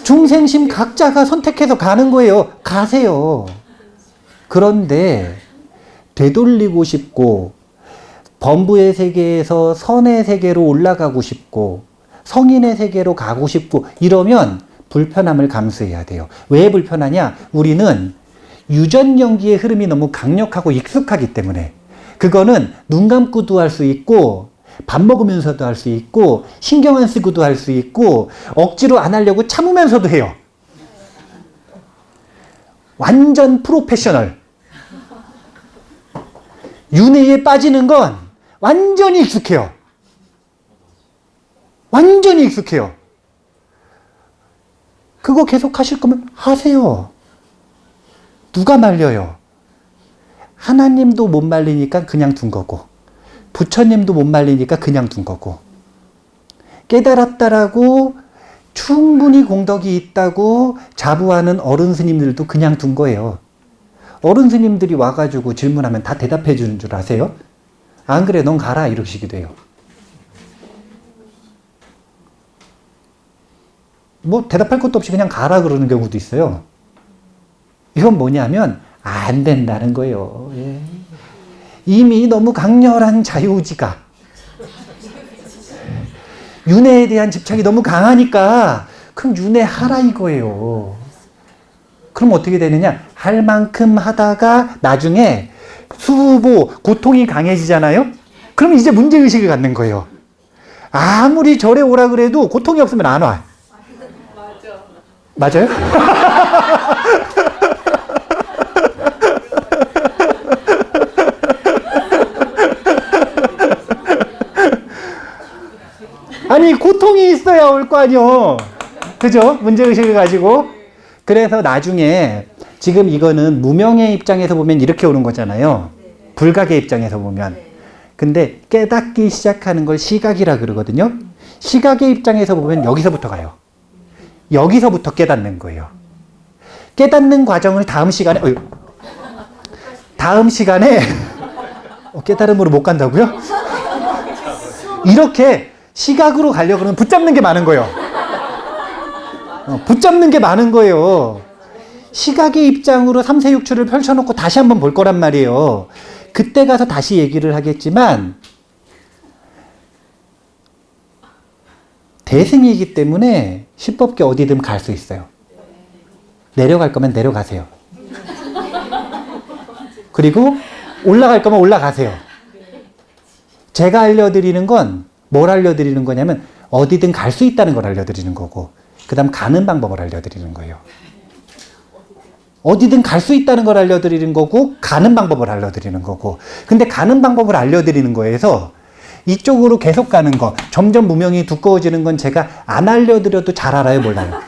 중생심 각자가 선택해서 가는 거예요. 가세요. 그런데 되돌리고 싶고 범부의 세계에서 선의 세계로 올라가고 싶고 성인의 세계로 가고 싶고 이러면 불편함을 감수해야 돼요. 왜 불편하냐? 우리는 유전연기의 흐름이 너무 강력하고 익숙하기 때문에 그거는 눈 감고도 할 수 있고 밥 먹으면서도 할 수 있고 신경 안 쓰고도 할 수 있고 억지로 안 하려고 참으면서도 해요. 완전 프로페셔널. 윤회에 빠지는 건 완전히 익숙해요. 완전히 익숙해요. 그거 계속 하실 거면 하세요. 누가 말려요? 하나님도 못 말리니까 그냥 둔 거고 부처님도 못 말리니까 그냥 둔 거고 깨달았다라고 충분히 공덕이 있다고 자부하는 어른 스님들도 그냥 둔 거예요. 어른 스님들이 와가지고 질문하면 다 대답해 주는 줄 아세요? 안 그래 넌 가라 이러시기도 해요. 뭐 대답할 것도 없이 그냥 가라 그러는 경우도 있어요. 이건 뭐냐면 안 된다는 거예요. 예. 이미 너무 강렬한 자유의지가 윤회에 대한 집착이 너무 강하니까 그럼 윤회하라 이거예요. 그럼 어떻게 되느냐? 할 만큼 하다가 나중에 수보, 고통이 강해지잖아요? 그럼 이제 문제의식을 갖는 거예요. 아무리 절에 오라 그래도 고통이 없으면 안 와. 맞아요? 아니 고통이 있어야 올 거 아니요. 그죠? 문제의식을 가지고. 그래서 나중에 지금 이거는 무명의 입장에서 보면 이렇게 오는 거잖아요. 불각의 입장에서 보면. 근데 깨닫기 시작하는 걸 시각이라 그러거든요. 시각의 입장에서 보면 여기서부터 가요. 여기서부터 깨닫는 거예요. 깨닫는 과정을 다음 시간에 깨달음으로 못 간다고요? 이렇게 시각으로 가려고 그러면 붙잡는 게 많은 거예요. 붙잡는 게 많은 거예요. 시각의 입장으로 삼세육추를 펼쳐놓고 다시 한번 볼 거란 말이에요. 그때 가서 다시 얘기를 하겠지만 대승이기 때문에 쉽게 어디든 갈 수 있어요. 내려갈 거면 내려가세요. 그리고 올라갈 거면 올라가세요. 제가 알려드리는 건 뭘 알려드리는 거냐면 어디든 갈 수 있다는 걸 알려드리는 거고 그 다음 가는 방법을 알려드리는 거예요. 어디든 갈 수 있다는 걸 알려드리는 거고 가는 방법을 알려드리는 거고 근데 가는 방법을 알려드리는 거에서 이쪽으로 계속 가는 거 점점 무명이 두꺼워지는 건 제가 안 알려드려도 잘 알아요 몰라요?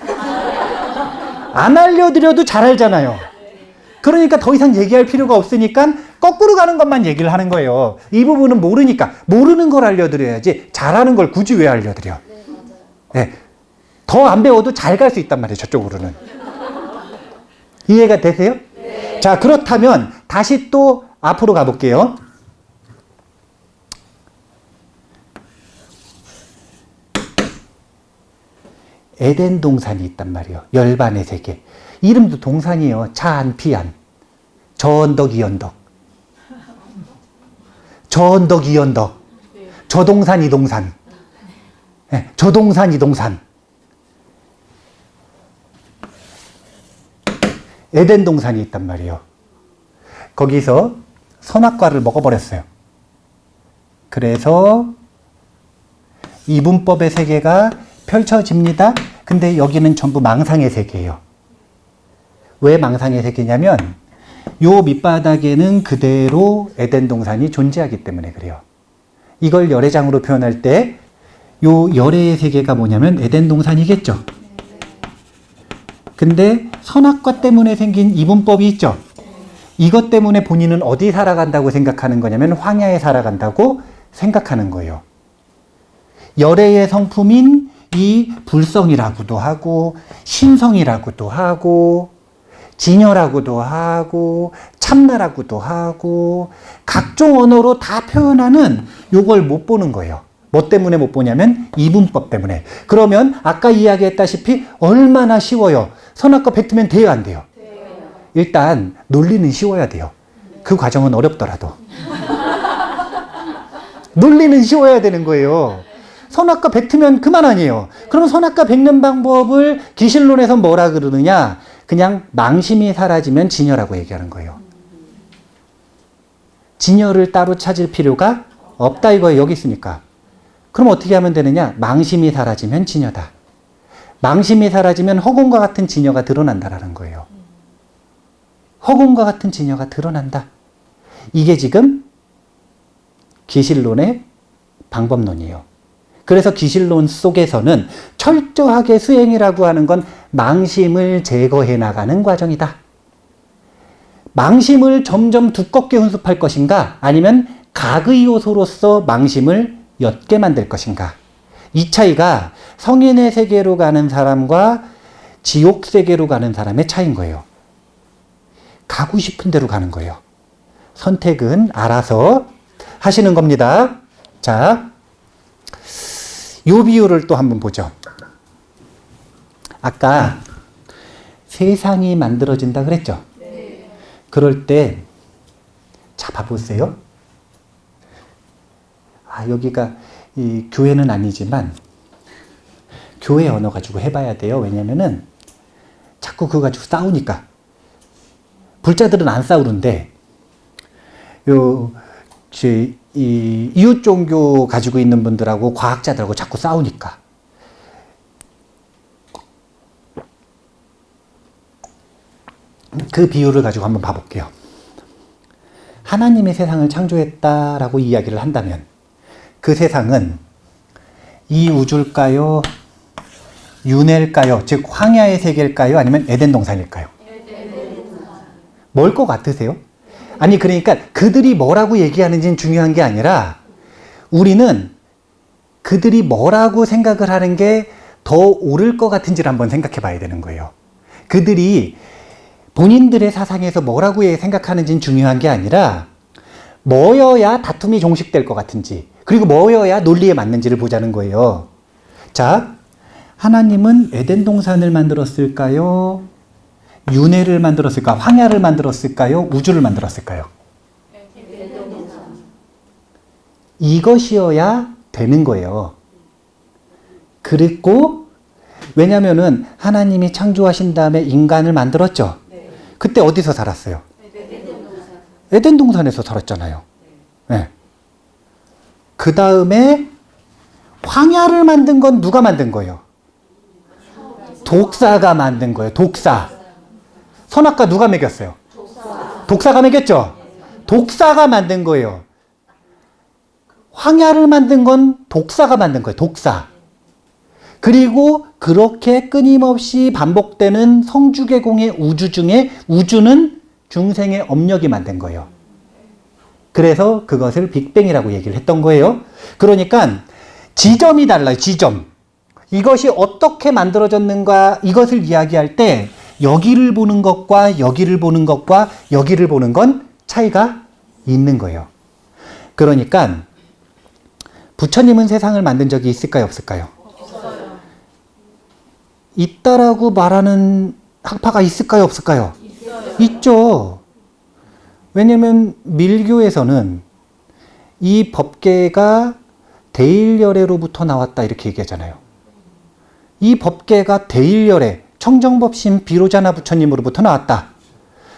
안 알려드려도 잘 알잖아요. 그러니까 더 이상 얘기할 필요가 없으니까 거꾸로 가는 것만 얘기를 하는 거예요. 이 부분은 모르니까 모르는 걸 알려드려야지 잘하는 걸 굳이 왜 알려드려? 네. 더 안 배워도 잘 갈 수 있단 말이에요. 저쪽으로는. 이해가 되세요? 네. 자 그렇다면 다시 또 앞으로 가볼게요. 에덴 동산이 있단 말이에요. 열반의 세계. 이름도 동산이에요. 차안, 피안. 저 언덕, 이 언덕. 저 언덕, 이 언덕. 저 동산, 이 동산. 네, 저 동산, 이 동산. 에덴 동산이 있단 말이에요. 거기서 선악과를 먹어버렸어요. 그래서 이분법의 세계가 펼쳐집니다. 근데 여기는 전부 망상의 세계예요. 왜 망상의 세계냐면 요 밑바닥에는 그대로 에덴 동산이 존재하기 때문에 그래요. 이걸 열애장으로 표현할 때 요 열애의 세계가 뭐냐면 에덴 동산이겠죠. 근데 선악과 때문에 생긴 이분법이 있죠. 이것 때문에 본인은 어디 살아간다고 생각하는 거냐면 황야에 살아간다고 생각하는 거예요. 열애의 성품인 이 불성이라고도 하고 신성이라고도 하고 진여라고도 하고 참나라고도 하고 각종 언어로 다 표현하는 요걸 못 보는 거예요. 뭐 때문에 못 보냐면 이분법 때문에. 그러면 아까 이야기했다시피 얼마나 쉬워요. 선악과 뱉으면 돼요 안 돼요? 일단 논리는 쉬워야 돼요. 그 과정은 어렵더라도. 논리는 쉬워야 되는 거예요. 선악과 뱉으면 그만 아니에요. 그럼 선악과 뱉는 방법을 기실론에서 뭐라 그러느냐? 그냥 망심이 사라지면 진여라고 얘기하는 거예요. 진여를 따로 찾을 필요가 없다 이거예요. 여기 있으니까. 그럼 어떻게 하면 되느냐? 망심이 사라지면 진여다. 망심이 사라지면 허공과 같은 진여가 드러난다라는 거예요. 허공과 같은 진여가 드러난다. 이게 지금 기실론의 방법론이에요. 그래서 기실론 속에서는 철저하게 수행이라고 하는 건 망심을 제거해 나가는 과정이다. 망심을 점점 두껍게 훈습할 것인가 아니면 각의 요소로서 망심을 옅게 만들 것인가. 이 차이가 성인의 세계로 가는 사람과 지옥 세계로 가는 사람의 차이인 거예요. 가고 싶은 대로 가는 거예요. 선택은 알아서 하시는 겁니다. 자, 요 비유를 또 한번 보죠. 아까 세상이 만들어진다 그랬죠? 네. 그럴 때, 자, 봐보세요. 여기가 이 교회는 아니지만, 교회 언어 가지고 해봐야 돼요. 왜냐면은, 자꾸 그거 가지고 싸우니까. 불자들은 안 싸우는데, 이 이웃 종교 가지고 있는 분들하고 과학자들하고 자꾸 싸우니까. 그 비유를 가지고 한번 봐볼게요. 하나님이 세상을 창조했다라고 이야기를 한다면 그 세상은 이 우주일까요? 윤회일까요? 즉 황야의 세계일까요? 아니면 에덴 동산일까요? 뭘 것 같으세요? 아니 그러니까 그들이 뭐라고 얘기하는지는 중요한 게 아니라 우리는 그들이 뭐라고 생각을 하는 게 더 옳을 것 같은지를 한번 생각해 봐야 되는 거예요. 그들이 본인들의 사상에서 뭐라고 생각하는지는 중요한 게 아니라 뭐여야 다툼이 종식될 것 같은지 그리고 뭐여야 논리에 맞는지를 보자는 거예요. 자, 하나님은 에덴 동산을 만들었을까요? 윤회를 만들었을까? 황야를 만들었을까요? 우주를 만들었을까요? 이것이어야 되는 거예요. 그리고 왜냐면은 하나님이 창조하신 다음에 인간을 만들었죠. 그때 어디서 살았어요? 에덴 동산에서 살았잖아요. 네. 그 다음에 황야를 만든 건 누가 만든 거예요? 독사가 만든 거예요. 독사. 선악과 누가 먹였어요? 독사가 먹였죠? 독사가 만든 거예요. 황야를 만든 건 독사가 만든 거예요. 독사. 그리고 그렇게 끊임없이 반복되는 성주개공의 우주 중에 우주는 중생의 업력이 만든 거예요. 그래서 그것을 빅뱅이라고 얘기를 했던 거예요. 그러니까 지점이 달라요. 지점. 이것이 어떻게 만들어졌는가 이것을 이야기할 때 여기를 보는 것과 여기를 보는 것과 여기를 보는 건 차이가 있는 거예요. 그러니까 부처님은 세상을 만든 적이 있을까요? 없을까요? 없어요. 있다라고 말하는 학파가 있을까요? 없을까요? 있어요. 있죠. 왜냐면 밀교에서는 이 법계가 대일열애로부터 나왔다 이렇게 얘기하잖아요. 이 법계가 대일열애 청정법신 비로자나 부처님으로부터 나왔다.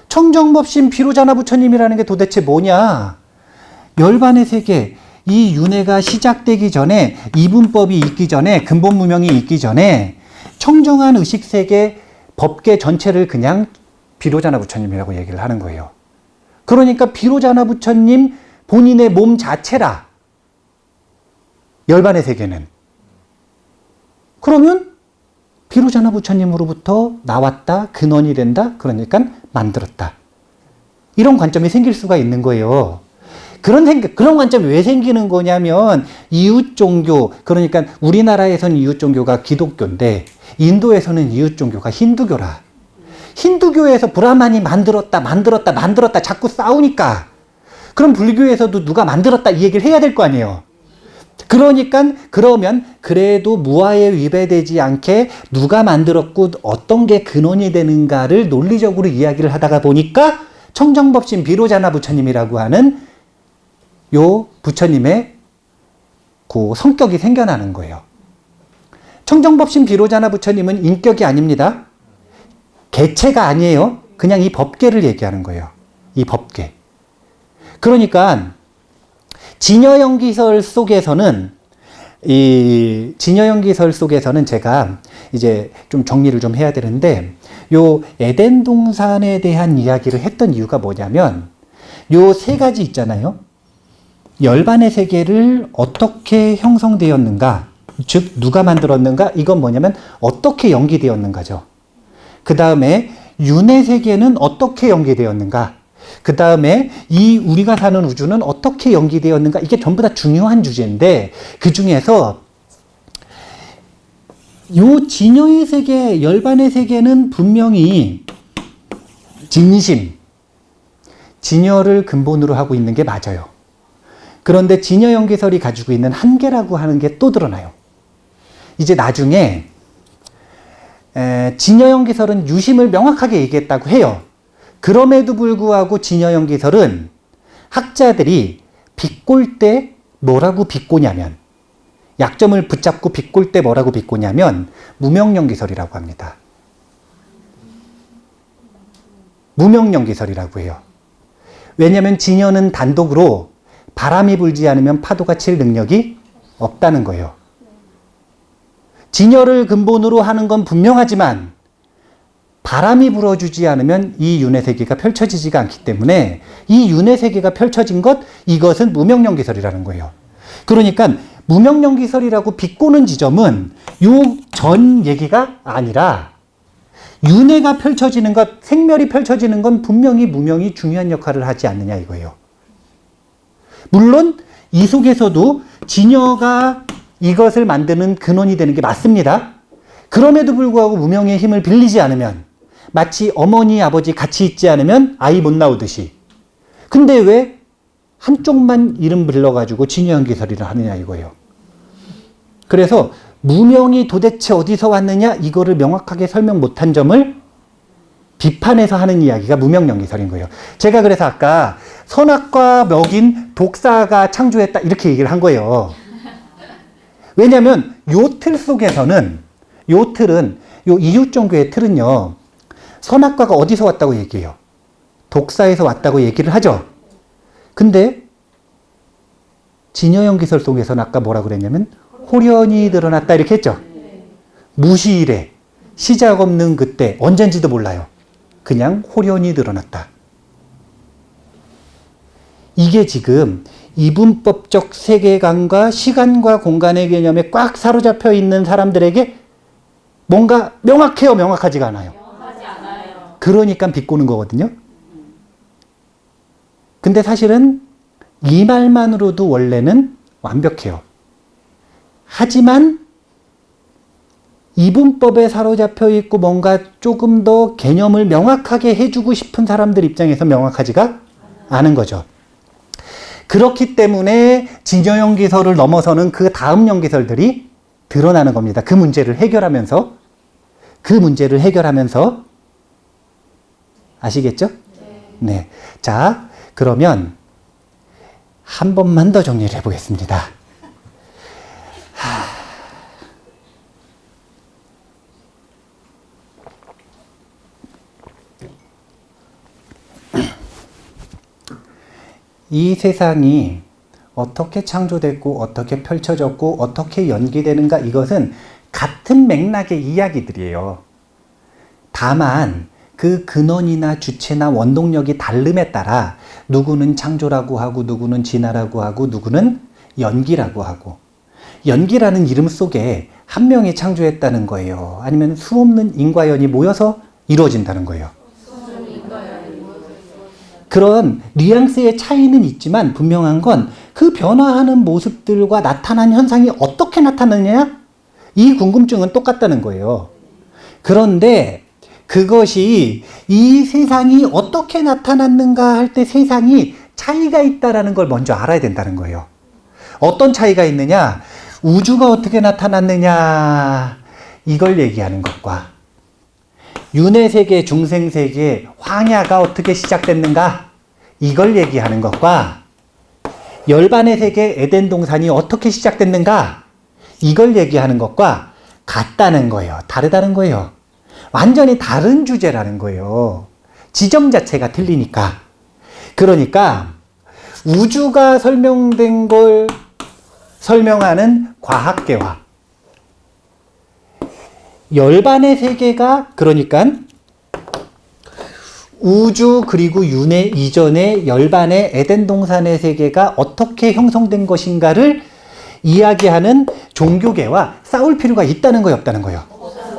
청정법신 비로자나 부처님이라는 게 도대체 뭐냐? 열반의 세계, 이 윤회가 시작되기 전에, 이분법이 있기 전에, 근본무명이 있기 전에 청정한 의식세계 법계 전체를 그냥 비로자나 부처님이라고 얘기를 하는 거예요. 그러니까 비로자나 부처님 본인의 몸 자체라. 열반의 세계는. 그러면 비로자나 부처님으로부터 나왔다, 근원이 된다, 그러니까 만들었다. 이런 관점이 생길 수가 있는 거예요. 그런 관점이 왜 생기는 거냐면 이웃 종교, 그러니까 우리나라에서는 이웃 종교가 기독교인데 인도에서는 이웃 종교가 힌두교라. 힌두교에서 브라만이 만들었다 자꾸 싸우니까 그럼 불교에서도 누가 만들었다 이 얘기를 해야 될 거 아니에요. 그러니까 그러면 그래도 무아에 위배되지 않게 누가 만들었고 어떤 게 근원이 되는가를 논리적으로 이야기를 하다가 보니까 청정법신 비로자나 부처님이라고 하는 요 부처님의 그 성격이 생겨나는 거예요. 청정법신 비로자나 부처님은 인격이 아닙니다. 개체가 아니에요. 그냥 이 법계를 얘기하는 거예요. 이 법계. 그러니까 진여연기설 속에서는 제가 이제 좀 정리를 좀 해야 되는데 요 에덴 동산에 대한 이야기를 했던 이유가 뭐냐면 요 세 가지 있잖아요. 열반의 세계를 어떻게 형성되었는가, 즉 누가 만들었는가, 이건 뭐냐면 어떻게 연기되었는가죠. 그 다음에 윤의 세계는 어떻게 연기되었는가, 그 다음에 이 우리가 사는 우주는 어떻게 연기되었는가, 이게 전부 다 중요한 주제인데 그 중에서 요 진여의 세계, 열반의 세계는 분명히 진심, 진여를 근본으로 하고 있는 게 맞아요. 그런데 진여연기설이 가지고 있는 한계라고 하는 게 또 드러나요. 이제 나중에 진여연기설은 유심을 명확하게 얘기했다고 해요. 그럼에도 불구하고 진여연기설은 학자들이 비꼴 때 뭐라고 비꼬냐면, 약점을 붙잡고 비꼴 때 뭐라고 비꼬냐면 무명연기설이라고 합니다. 무명연기설이라고 해요. 왜냐하면 진여는 단독으로 바람이 불지 않으면 파도가 칠 능력이 없다는 거예요. 진여를 근본으로 하는 건 분명하지만 바람이 불어주지 않으면 이 윤회 세계가 펼쳐지지가 않기 때문에 이 윤회 세계가 펼쳐진 것, 이것은 무명연기설이라는 거예요. 그러니까 무명연기설이라고 비꼬는 지점은 요 전 얘기가 아니라 윤회가 펼쳐지는 것, 생멸이 펼쳐지는 건 분명히 무명이 중요한 역할을 하지 않느냐 이거예요. 물론 이 속에서도 진여가 이것을 만드는 근원이 되는 게 맞습니다. 그럼에도 불구하고 무명의 힘을 빌리지 않으면, 마치 어머니 아버지 같이 있지 않으면 아이 못 나오듯이. 근데 왜 한쪽만 이름 불러가지고 진여연기설이를 하느냐 이거예요. 그래서 무명이 도대체 어디서 왔느냐 이거를 명확하게 설명 못한 점을 비판해서 하는 이야기가 무명연기설인 거예요. 제가 그래서 아까 선악과 먹인 독사가 창조했다 이렇게 얘기를 한 거예요. 왜냐하면 요 틀 속에서는, 요 틀은, 요 이웃종교의 틀은요, 선악과가 어디서 왔다고 얘기해요? 독사에서 왔다고 얘기를 하죠. 근데 진여연기설 속에서는 아까 뭐라 그랬냐면 홀연히 드러났다 이렇게 했죠. 무시일에 시작 없는 그때 언젠지도 몰라요. 그냥 홀연히 드러났다. 이게 지금 이분법적 세계관과 시간과 공간의 개념에 꽉 사로잡혀 있는 사람들에게 뭔가 명확해요, 명확하지가 않아요? 명확하지 않아요. 그러니까 비꼬는 거거든요. 근데 사실은 이 말만으로도 원래는 완벽해요. 하지만 이분법에 사로잡혀 있고 뭔가 조금 더 개념을 명확하게 해주고 싶은 사람들 입장에서 명확하지가 않은 거죠. 그렇기 때문에 진여연기설을 넘어서는 그 다음 연기설들이 드러나는 겁니다. 그 문제를 해결하면서 아시겠죠? 네. 자, 그러면 한 번만 더 정리를 해보겠습니다. 이 세상이 어떻게 창조됐고 어떻게 펼쳐졌고 어떻게 연기되는가 이것은 같은 맥락의 이야기들이에요. 다만 그 근원이나 주체나 원동력이 다름에 따라 누구는 창조라고 하고 누구는 진화라고 하고 누구는 연기라고 하고 연기라는 이름 속에 한 명이 창조했다는 거예요. 아니면 수없는 인과연이 모여서 이루어진다는 거예요. 그런 뉘앙스의 차이는 있지만 분명한 건 그 변화하는 모습들과 나타난 현상이 어떻게 나타나느냐? 이 궁금증은 똑같다는 거예요. 그런데 그것이 이 세상이 어떻게 나타났는가 할 때 세상이 차이가 있다는 걸 먼저 알아야 된다는 거예요. 어떤 차이가 있느냐? 우주가 어떻게 나타났느냐? 이걸 얘기하는 것과 윤회세계, 중생세계, 황야가 어떻게 시작됐는가? 이걸 얘기하는 것과 열반의 세계, 에덴 동산이 어떻게 시작됐는가? 이걸 얘기하는 것과 같다는 거예요. 다르다는 거예요. 완전히 다른 주제라는 거예요. 지점 자체가 틀리니까. 그러니까 우주가 설명된 걸 설명하는 과학계와 열반의 세계가 그러니까 우주 그리고 윤회 이전의 열반의 에덴 동산의 세계가 어떻게 형성된 것인가를 이야기하는 종교계와 싸울 필요가 있다는 거예요, 없다는 거예요?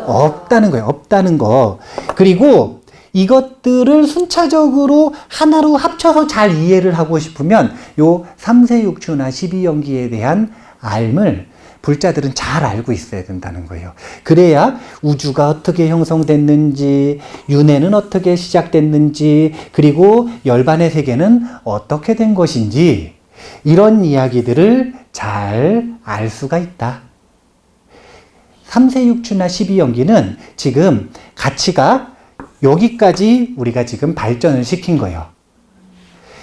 없다는 거예요, 없다는 거. 그리고 이것들을 순차적으로 하나로 합쳐서 잘 이해를 하고 싶으면 요 3세육추나 12연기에 대한 알을 불자들은 잘 알고 있어야 된다는 거예요. 그래야 우주가 어떻게 형성됐는지, 윤회는 어떻게 시작됐는지, 그리고 열반의 세계는 어떻게 된 것인지 이런 이야기들을 잘 알 수가 있다. 3세육추나 12연기는 지금 가치가 여기까지 우리가 지금 발전을 시킨 거예요.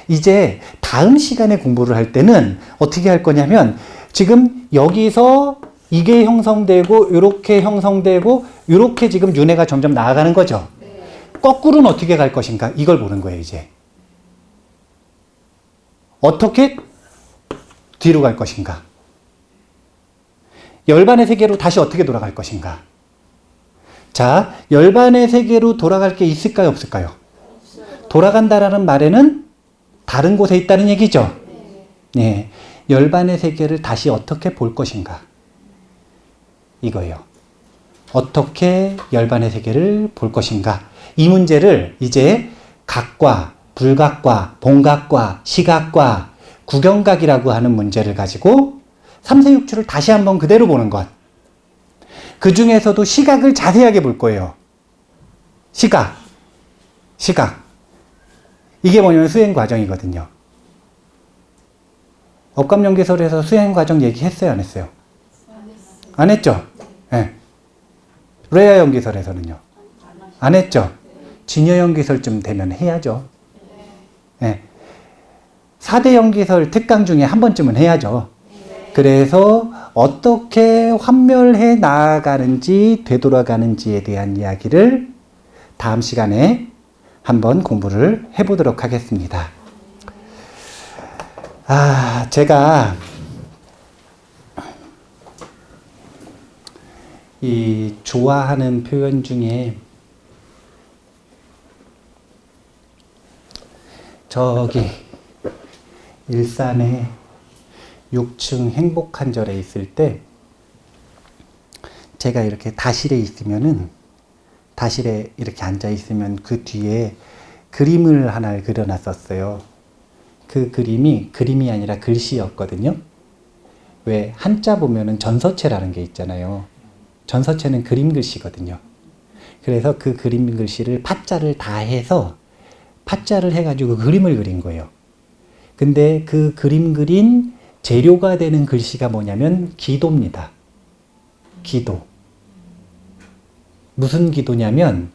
이제 다음 시간에 공부를 할 때는 어떻게 할 거냐면 지금 여기서 이게 형성되고 이렇게 형성되고 이렇게 지금 윤회가 점점 나아가는 거죠. 거꾸로는 어떻게 갈 것인가 이걸 보는 거예요. 이제 어떻게 뒤로 갈 것인가, 열반의 세계로 다시 어떻게 돌아갈 것인가. 자, 열반의 세계로 돌아갈 게 있을까요, 없을까요? 돌아간다라는 말에는 다른 곳에 있다는 얘기죠. 네. 열반의 세계를 다시 어떻게 볼 것인가 이거예요. 어떻게 열반의 세계를 볼 것인가. 이 문제를 이제 각과 불각과 본각과 시각과 구경각이라고 하는 문제를 가지고 3세육추를 다시 한번 그대로 보는 것. 그 중에서도 시각을 자세하게 볼 거예요. 시각. 이게 뭐냐면 수행 과정이거든요. 업감연기설에서 수행 과정 얘기했어요, 안 했어요? 안 했죠? 네. 레아 연기설에서는요? 안 했죠? 진여 연기설쯤 되면 해야죠. 네. 4대 연기설 특강 중에 한 번쯤은 해야죠. 그래서 어떻게 환멸해 나아가는지 되돌아가는지에 대한 이야기를 다음 시간에 한번 공부를 해보도록 하겠습니다. 제가 이 좋아하는 표현 중에 저기 일산에 6층 행복한절에 있을 때 제가 이렇게 다실에 있으면은 다실에 이렇게 앉아 있으면 그 뒤에 그림을 하나를 그려놨었어요. 그 그림이 아니라 글씨였거든요. 왜 한자 보면은 전서체라는 게 있잖아요. 전서체는 그림 글씨거든요. 그래서 그 그림 글씨를 파자를 다 해서 파자를 해가지고 그림을 그린 거예요. 근데 그 그림 그린 재료가 되는 글씨가 뭐냐면 기도입니다. 기도. 무슨 기도냐면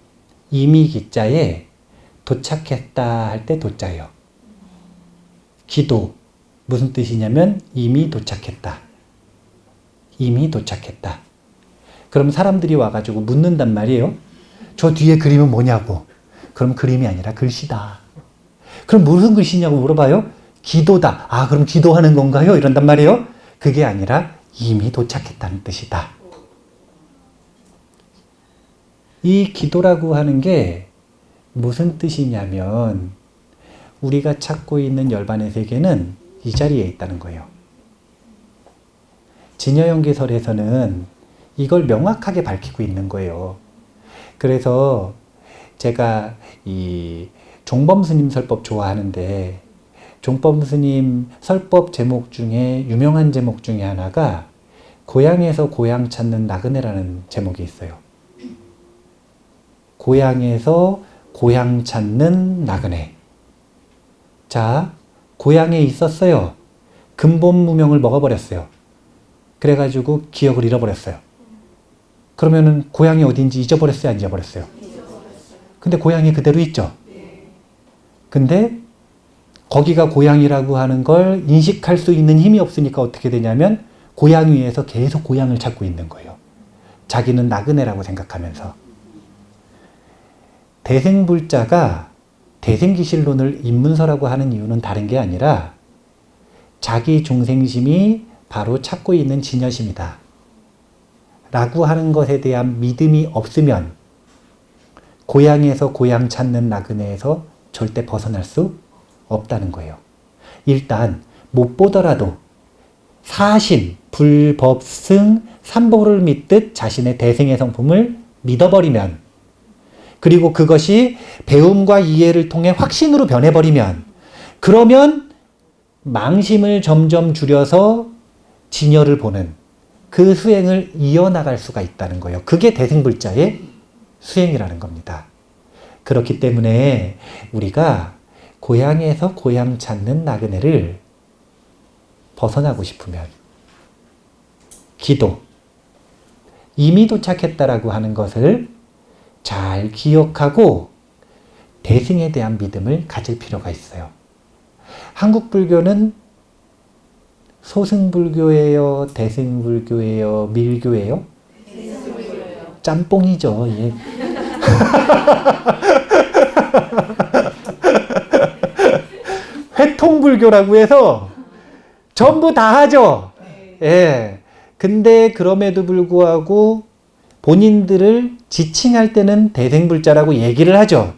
이미 기자에 도착했다 할 때 도자예요. 기도. 무슨 뜻이냐면 이미 도착했다. 이미 도착했다. 그럼 사람들이 와가지고 묻는단 말이에요. 저 뒤에 그림은 뭐냐고. 그럼 그림이 아니라 글씨다. 그럼 무슨 글씨냐고 물어봐요. 기도다. 아, 그럼 기도하는 건가요? 이런단 말이에요. 그게 아니라 이미 도착했다는 뜻이다. 이 기도라고 하는 게 무슨 뜻이냐면 우리가 찾고 있는 열반의 세계는 이 자리에 있다는 거예요. 진여연기설에서는 이걸 명확하게 밝히고 있는 거예요. 그래서 제가 이 종범스님 설법 좋아하는데 종범스님 설법 제목 중에 유명한 제목 중에 하나가 고향에서 고향 찾는 나그네라는 제목이 있어요. 고향에서 고향 찾는 나그네. 자, 고향에 있었어요. 근본 무명을 먹어버렸어요. 그래가지고 기억을 잃어버렸어요. 그러면은 고향이 어딘지 잊어버렸어요? 안 잊어버렸어요? 근데 고향이 그대로 있죠? 근데 거기가 고향이라고 하는 걸 인식할 수 있는 힘이 없으니까 어떻게 되냐면 고향 위에서 계속 고향을 찾고 있는 거예요. 자기는 나그네라고 생각하면서. 대생불자가 대생기실론을 입문서라고 하는 이유는 다른 게 아니라 자기 중생심이 바로 찾고 있는 진여심이다 라고 하는 것에 대한 믿음이 없으면 고향에서 고향 찾는 나그네에서 절대 벗어날 수 없다는 거예요. 일단 못 보더라도 사신, 불법승, 삼보를 믿듯 자신의 대생의 성품을 믿어버리면, 그리고 그것이 배움과 이해를 통해 확신으로 변해버리면, 그러면 망심을 점점 줄여서 진여를 보는 그 수행을 이어나갈 수가 있다는 거예요. 그게 대승불자의 수행이라는 겁니다. 그렇기 때문에 우리가 고향에서 고향 찾는 나그네를 벗어나고 싶으면 기도, 이미 도착했다라고 하는 것을 잘 기억하고 대승에 대한 믿음을 가질 필요가 있어요. 한국 불교는 소승불교예요? 대승불교예요? 밀교예요? 대승불교예요. 짬뽕이죠. 예. 회통불교라고 해서 전부 다 하죠. 예. 근데 그럼에도 불구하고 본인들을 지칭할 때는 대승불자라고 얘기를 하죠.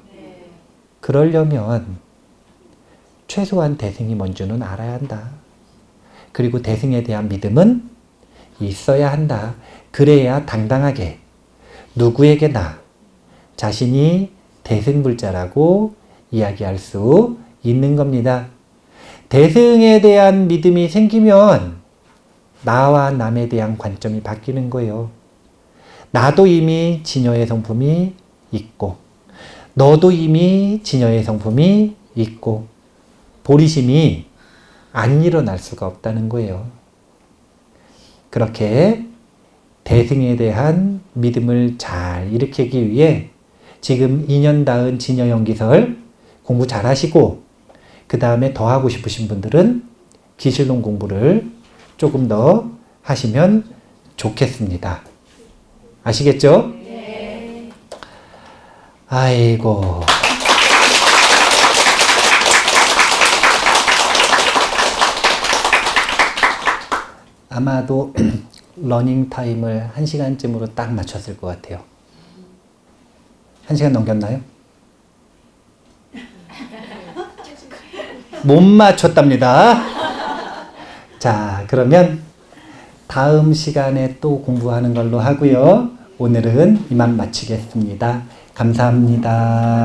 그러려면 최소한 대승이 뭔지는 알아야 한다. 그리고 대승에 대한 믿음은 있어야 한다. 그래야 당당하게 누구에게나 자신이 대승불자라고 이야기할 수 있는 겁니다. 대승에 대한 믿음이 생기면 나와 남에 대한 관점이 바뀌는 거예요. 나도 이미 진여의 성품이 있고 너도 이미 진여의 성품이 있고 보리심이 안 일어날 수가 없다는 거예요. 그렇게 대승에 대한 믿음을 잘 일으키기 위해 지금 2년 닿은 진여연기설 공부 잘 하시고 그 다음에 더 하고 싶으신 분들은 기실론 공부를 조금 더 하시면 좋겠습니다. 아시겠죠? 네. 아이고. 아마도 러닝 타임을 1시간쯤으로 딱 맞췄을 것 같아요. 1시간 넘겼나요? 못 맞췄답니다. 자, 그러면 다음 시간에 또 공부하는 걸로 하고요. 오늘은 이만 마치겠습니다. 감사합니다.